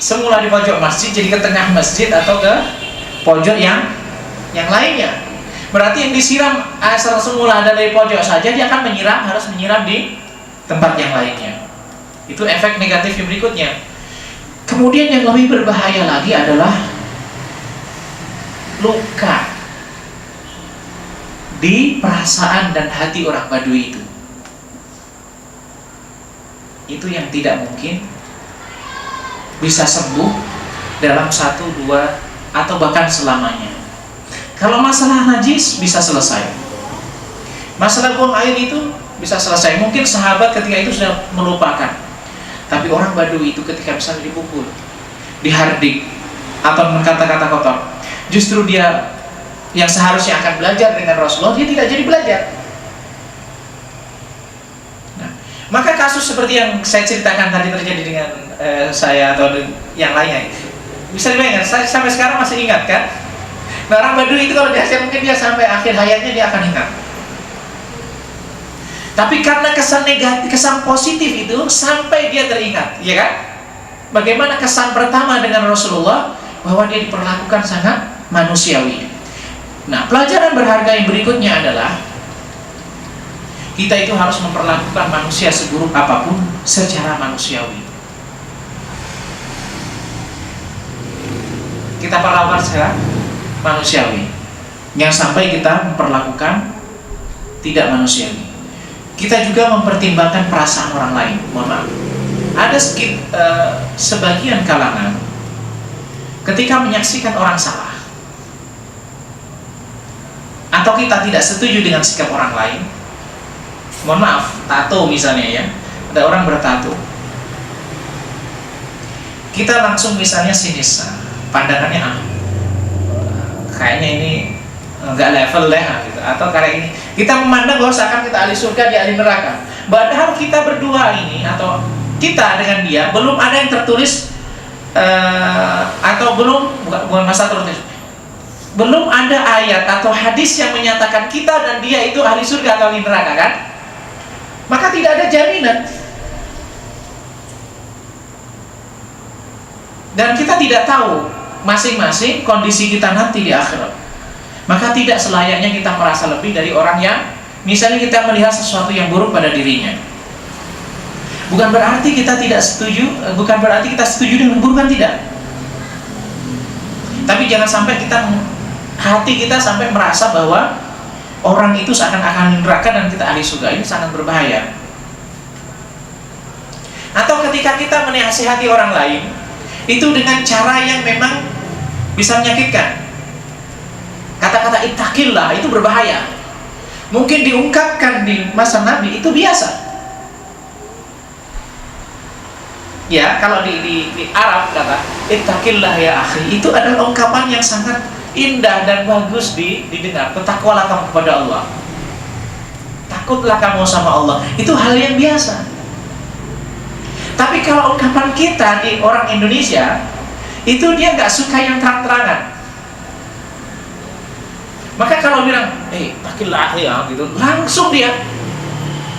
Semula di pojok masjid jadi ke tengah masjid atau ke pojok yang lainnya. Berarti yang disiram asal semula ada dari pojok saja, dia akan harus menyiram di tempat yang lainnya. Itu efek negatif yang berikutnya. Kemudian yang lebih berbahaya lagi adalah luka di perasaan dan hati orang Badui itu. Itu yang tidak mungkin bisa sembuh dalam 1, 2 atau bahkan selamanya. Kalau masalah najis bisa selesai, masalah buang air itu bisa selesai. Mungkin sahabat ketika itu sudah melupakan, tapi orang Badui itu ketika misalnya dipukul, dihardik, atau kata-kata kotor, justru dia yang seharusnya akan belajar dengan Rasulullah, dia tidak jadi belajar. Nah, maka kasus seperti yang saya ceritakan tadi terjadi dengan saya atau yang lainnya, bisa dibayangkan, saya sampai sekarang masih ingat kan. Nah, orang Badui itu kalau dihasil mungkin dia sampai akhir hayatnya dia akan ingat. Tapi karena kesan negatif, kesan positif itu sampai dia teringat, ya kan? Bagaimana kesan pertama dengan Rasulullah, bahwa dia diperlakukan sangat manusiawi. Nah, pelajaran berharga yang berikutnya adalah kita itu harus memperlakukan manusia seburuk apapun secara manusiawi. Kita perlakukan secara manusiawi, jangan sampai kita memperlakukan tidak manusiawi. Kita juga mempertimbangkan perasaan orang lain. Mohon maaf, ada sebagian kalangan ketika menyaksikan orang salah atau kita tidak setuju dengan sikap orang lain, mohon maaf, tato misalnya ya, ada orang bertato, kita langsung misalnya sinis, pandangannya kayaknya ini nggak level deh gitu. Atau kayak ini kita memandang bahwa seakan kita ahli surga, dia ahli neraka, padahal kita berdua ini atau kita dengan dia belum ada yang tertulis atau bukan masa tertulis, belum ada ayat atau hadis yang menyatakan kita dan dia itu ahli surga atau ahli neraka kan. Maka tidak ada jaminan, dan kita tidak tahu masing-masing kondisi kita nanti di akhirat. Maka tidak selayaknya kita merasa lebih dari orang yang misalnya kita melihat sesuatu yang buruk pada dirinya. Bukan berarti kita tidak setuju, bukan berarti kita setuju dengan keburukan, tidak. Tapi jangan sampai hati kita sampai merasa bahwa orang itu seakan-akan neraka dan kita ahli surga. Ini sangat berbahaya. Atau ketika kita menasihati orang lain itu dengan cara yang memang bisa menyakitkan. Kata-kata ittaqillah itu berbahaya. Mungkin diungkapkan di masa Nabi itu biasa. Ya, kalau di Arab kata ittaqillah ya akhi, itu adalah ungkapan yang sangat indah dan bagus didengar. Bertakwalah kamu kepada Allah. Takutlah kamu sama Allah. Itu hal yang biasa. Tapi kalau ungkapan kita di orang Indonesia, itu dia nggak suka yang terang-terangan. Maka kalau bilang, takillah ya gitu, langsung dia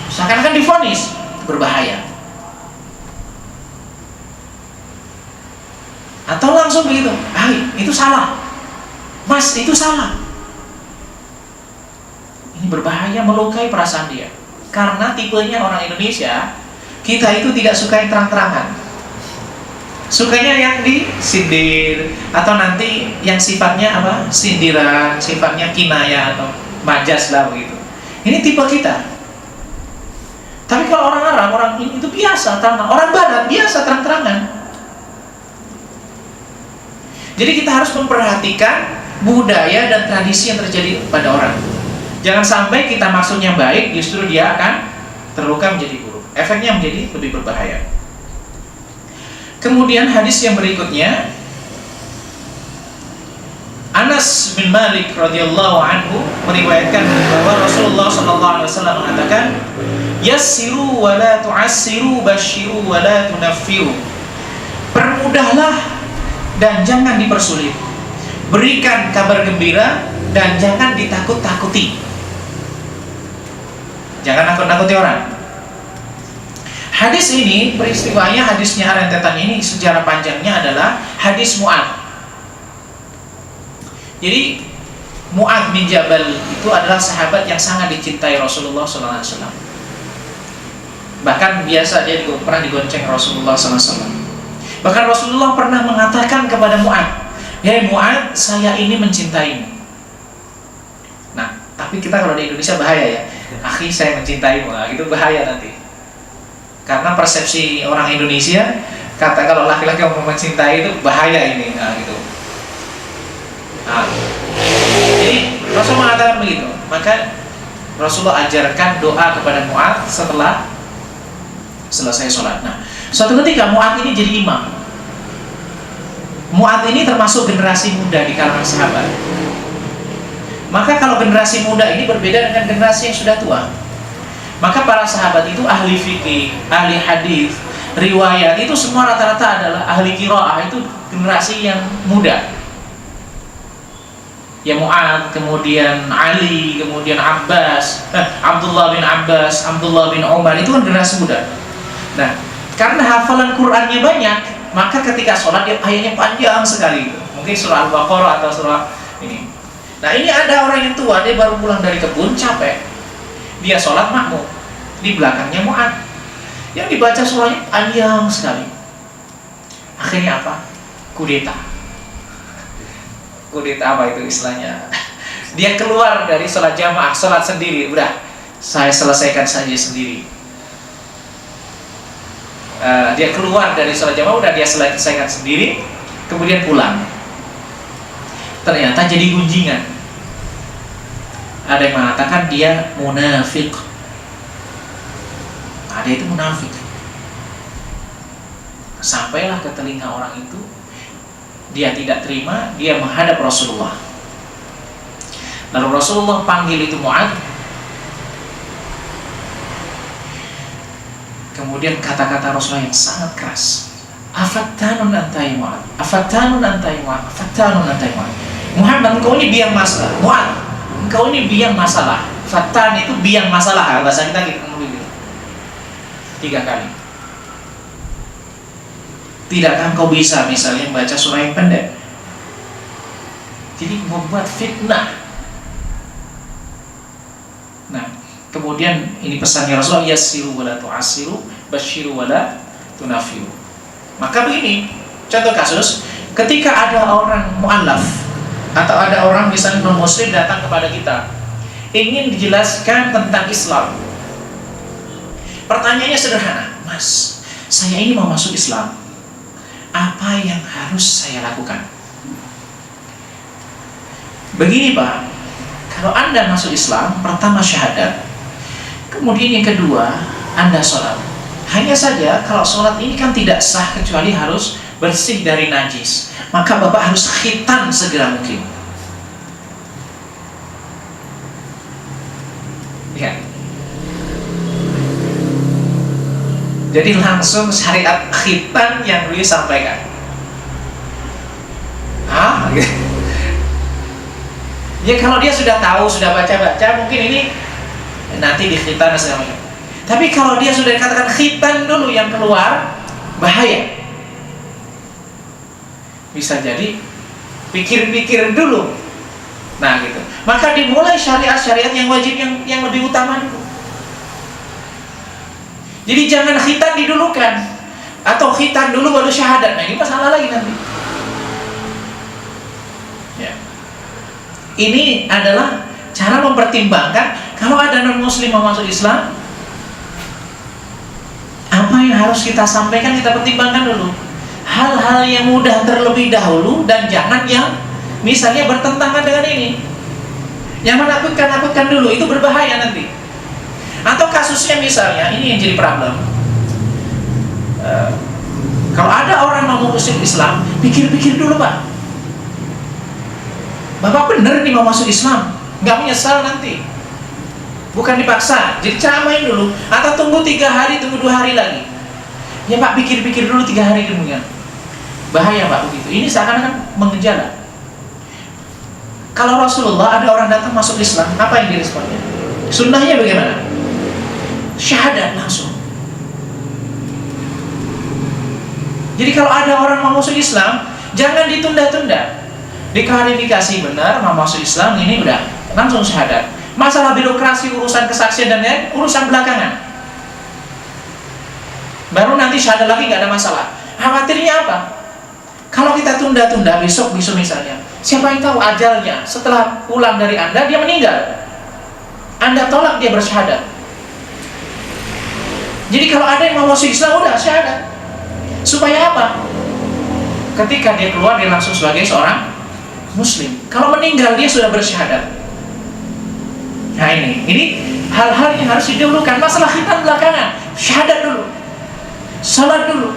seakan-akan divonis, berbahaya. Atau langsung begitu, itu salah, mas itu salah. Ini berbahaya, melukai perasaan dia. Karena tipenya orang Indonesia, kita itu tidak suka yang terang-terangan. Sukanya yang disindir, atau nanti yang sifatnya apa? Sindiran, sifatnya kinayah atau majas lah begitu. Ini tipe kita. Tapi kalau orang Arab, orang ini itu biasa terang, orang Barat biasa terang-terangan. Jadi kita harus memperhatikan budaya dan tradisi yang terjadi pada orang. Jangan sampai kita maksudnya baik, justru dia akan terluka menjadi buruk. Efeknya menjadi lebih berbahaya. Kemudian hadis yang berikutnya, Anas bin Malik radhiyallahu anhu meriwayatkan bahwa Rasulullah SAW mengatakan, yassiru wa la tu'assiru, basyiru wa la tunaffiru. Permudahlah dan jangan dipersulit, berikan kabar gembira dan jangan ditakut-takuti. Jangan nakut-nakuti orang. Hadis ini peristiwanya, hadisnya rentetan ini sejarah panjangnya adalah hadis Mu'adz. Jadi Mu'adz bin Jabal itu adalah sahabat yang sangat dicintai Rasulullah SAW. Bahkan biasa dia pernah digonceng Rasulullah SAW. Bahkan Rasulullah pernah mengatakan kepada Mu'adz, "Hei Mu'adz, saya ini mencintaimu." Nah, tapi kita kalau di Indonesia bahaya ya. "Akhi, saya mencintaimu." Nah, itu bahaya nanti. Karena persepsi orang Indonesia, kata kalau laki-laki yang mencintai itu bahaya ini, nah gitu. Nah, jadi Rasul mengatakan begitu. Maka Rasulullah ajarkan doa kepada Mu'adz setelah selesai sholat. Nah, suatu ketika Mu'adz ini jadi imam. Mu'adz ini termasuk generasi muda di kalangan sahabat. Maka kalau generasi muda ini berbeda dengan generasi yang sudah tua. Maka para sahabat itu ahli fikih, ahli hadis, riwayat, itu semua rata-rata adalah ahli qiraah, itu generasi yang muda. Ya Mu'adz, kemudian Ali, kemudian Abdullah bin Abbas, Abdullah bin Umar, itu kan generasi muda. Nah, karena hafalan Qur'annya banyak, maka ketika sholat dia ayatnya panjang sekali. Mungkin surah Al-Baqarah atau surah ini. Nah, ini ada orang yang tua, dia baru pulang dari kebun, capek. Dia sholat makmum, di belakangnya Mu'adz yang dibaca surahnya panjang sekali. Akhirnya apa? Kudeta. Kudeta apa itu istilahnya? Dia keluar dari sholat jamaah, sholat sendiri. Udah, saya selesaikan saja sendiri. Dia keluar dari sholat jamaah, udah dia selesaikan sendiri, kemudian pulang. Ternyata jadi gunjingan. Ada yang mengatakan dia munafik. Ada itu munafik. Sampailah ke telinga orang itu, dia tidak terima, dia menghadap Rasulullah. Lalu Rasulullah panggil itu Mu'adz. Kemudian kata-kata Rasulullah yang sangat keras. Afattanun anta ya Mu'adz, afattanun anta ya Mu'adz, afattanun anta ya Mu'adz. Muhammad, engkau ini biang masalah. Mu'adz, engkau ini biang masalah. Fattan itu biang masalah, bahasa kita gitu. 3 kali. Tidakkah engkau bisa misalnya baca surah yang pendek? Jadi membuat fitnah. Nah, kemudian ini pesannya Rasulullah, yassiru wala tu'assiru, basyiru wala tunafiru. Maka begini, contoh kasus, ketika ada orang mu'allaf atau ada orang misalnya non muslim datang kepada kita, ingin dijelaskan tentang Islam. Pertanyaannya sederhana, "Mas, saya ini mau masuk Islam, apa yang harus saya lakukan?" Begini Pak, kalau Anda masuk Islam, pertama syahadat, kemudian yang kedua Anda sholat. Hanya saja kalau sholat ini kan tidak sah kecuali harus bersih dari najis, maka Bapak harus khitan segera mungkin. Ya. Jadi langsung syariat khitan yang beliau sampaikan. Ya kalau dia sudah tahu, sudah baca-baca, mungkin ini nanti di khitan segala macam. Tapi kalau dia sudah dikatakan khitan dulu yang keluar, bahaya. Bisa jadi pikir-pikir dulu. Nah gitu. Maka dimulai syariat-syariat yang wajib yang lebih utama dulu. Jadi jangan khitan didulukan, atau khitan dulu baru syahadat. Nah ini masalah lagi nanti. Ya. Ini adalah cara mempertimbangkan kalau ada non muslim mau masuk Islam, apa yang harus kita sampaikan, kita pertimbangkan dulu. Hal-hal yang mudah terlebih dahulu, dan jangan yang misalnya bertentangan dengan ini. Yang menakutkan dulu, itu berbahaya nanti. Atau kasusnya misalnya, ini yang jadi problem. Kalau ada orang mau masuk Islam, pikir-pikir dulu Pak. Bapak bener nih mau masuk Islam, nggak menyesal nanti. Bukan dipaksa, jadi ceramain dulu. Atau tunggu 3 hari, tunggu 2 hari lagi. Ya Pak, pikir-pikir dulu 3 hari kemudian. Bahaya Pak begitu. Ini seakan-akan mengejala. Kalau Rasulullah ada orang datang masuk Islam, apa yang diresponnya? Sunnahnya bagaimana? Syahadat langsung. Jadi kalau ada orang mau masuk Islam, jangan ditunda-tunda. Diklarifikasi benar mau masuk Islam, ini udah langsung syahadat. Masalah birokrasi, urusan kesaksian dan lain, urusan belakangan. Baru nanti syahadat lagi nggak ada masalah. Khawatirnya apa? Kalau kita tunda-tunda besok misalnya, siapa yang tahu ajalnya setelah pulang dari Anda dia meninggal. Anda tolak dia bersyahadat. Jadi kalau ada yang mau masuk Islam udah syahadat. Supaya apa? Ketika dia keluar dia langsung sebagai seorang Muslim. Kalau meninggal dia sudah bersyahadat. Nah ini hal-hal yang harus didahulukan. Masalah khitan belakangan. Syahadat dulu, salat dulu,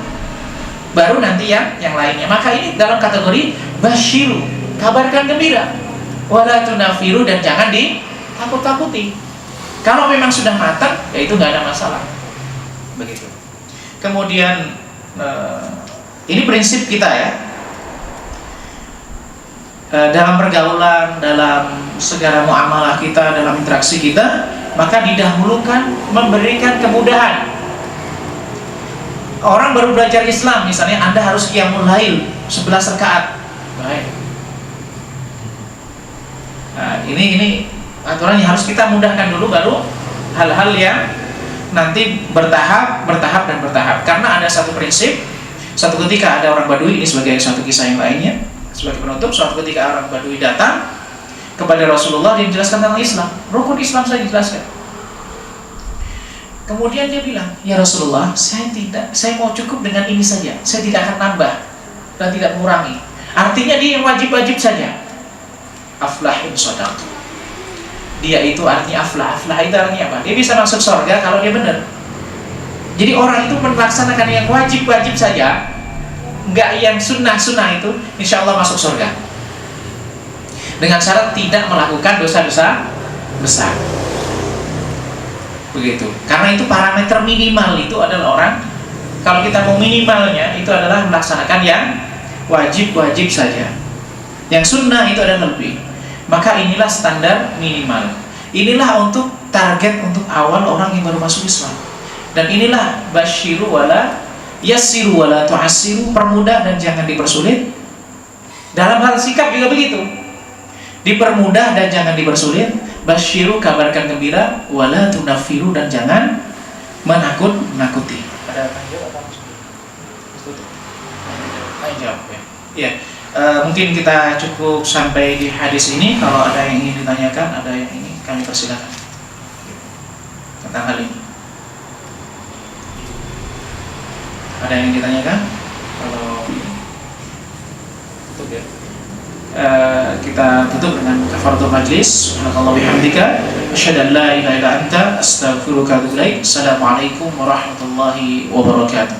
baru nanti yang lainnya. Maka ini dalam kategori basyiru, kabarkan gembira, wala tunafiru, dan jangan ditakut-takuti. Kalau memang sudah matang, ya itu nggak ada masalah. Begitu. Kemudian ini prinsip kita ya. Dalam pergaulan, dalam segala muamalah kita, dalam interaksi kita, maka didahulukan memberikan kemudahan. Orang baru belajar Islam, misalnya Anda harus qiyamul lail 11 rakaat. Baik. Nah, ini aturan yang harus kita mudahkan dulu, baru hal-hal yang nanti bertahap dan bertahap. Karena ada satu prinsip, satu ketika ada orang Badui, ini sebagai satu kisah yang lainnya, sebagai penutup, suatu ketika orang Badui datang kepada Rasulullah, dia menjelaskan tentang Islam, rukun Islam saya dijelaskan. Kemudian dia bilang, ya Rasulullah, saya mau cukup dengan ini saja, saya tidak akan nambah dan tidak mengurangi. Artinya dia yang wajib-wajib saja. Aflah in shadaqtu. Dia itu artinya aflah itu artinya apa? Dia bisa masuk surga kalau dia benar. Jadi orang itu melaksanakan yang wajib-wajib saja, nggak yang sunnah-sunnah itu, insya Allah masuk surga. Dengan syarat tidak melakukan dosa-dosa besar. Begitu. Karena itu parameter minimal itu adalah orang, kalau kita mau minimalnya itu adalah melaksanakan yang wajib-wajib saja. Yang sunnah itu ada lebih. Maka inilah standar minimal. Inilah untuk target untuk awal orang yang baru masuk Islam. Dan inilah basyiru wala yassiru wala tu'assiru, permudah dan jangan dipersulit. Dalam hal sikap juga begitu. Dipermudah dan jangan dipersulit. Basyiru, kabarkan gembira, wala tunafiru, dan jangan menakut-nakuti. Ada tanya atau jawab ya. Ya. Mungkin kita cukup sampai di hadis ini. Kalau ada yang ingin ditanyakan, ada yang ini, kami persilakan tentang hal ini. Ada yang ditanyakan? Kalau tutup ya. Kita tutup dengan kafaratul majlis. Subhanallahi bihamdika, asyhadu an la ilaha illa anta, astaghfiruka wa atubu ilaik. Assalamualaikum warahmatullahi wabarakatuh.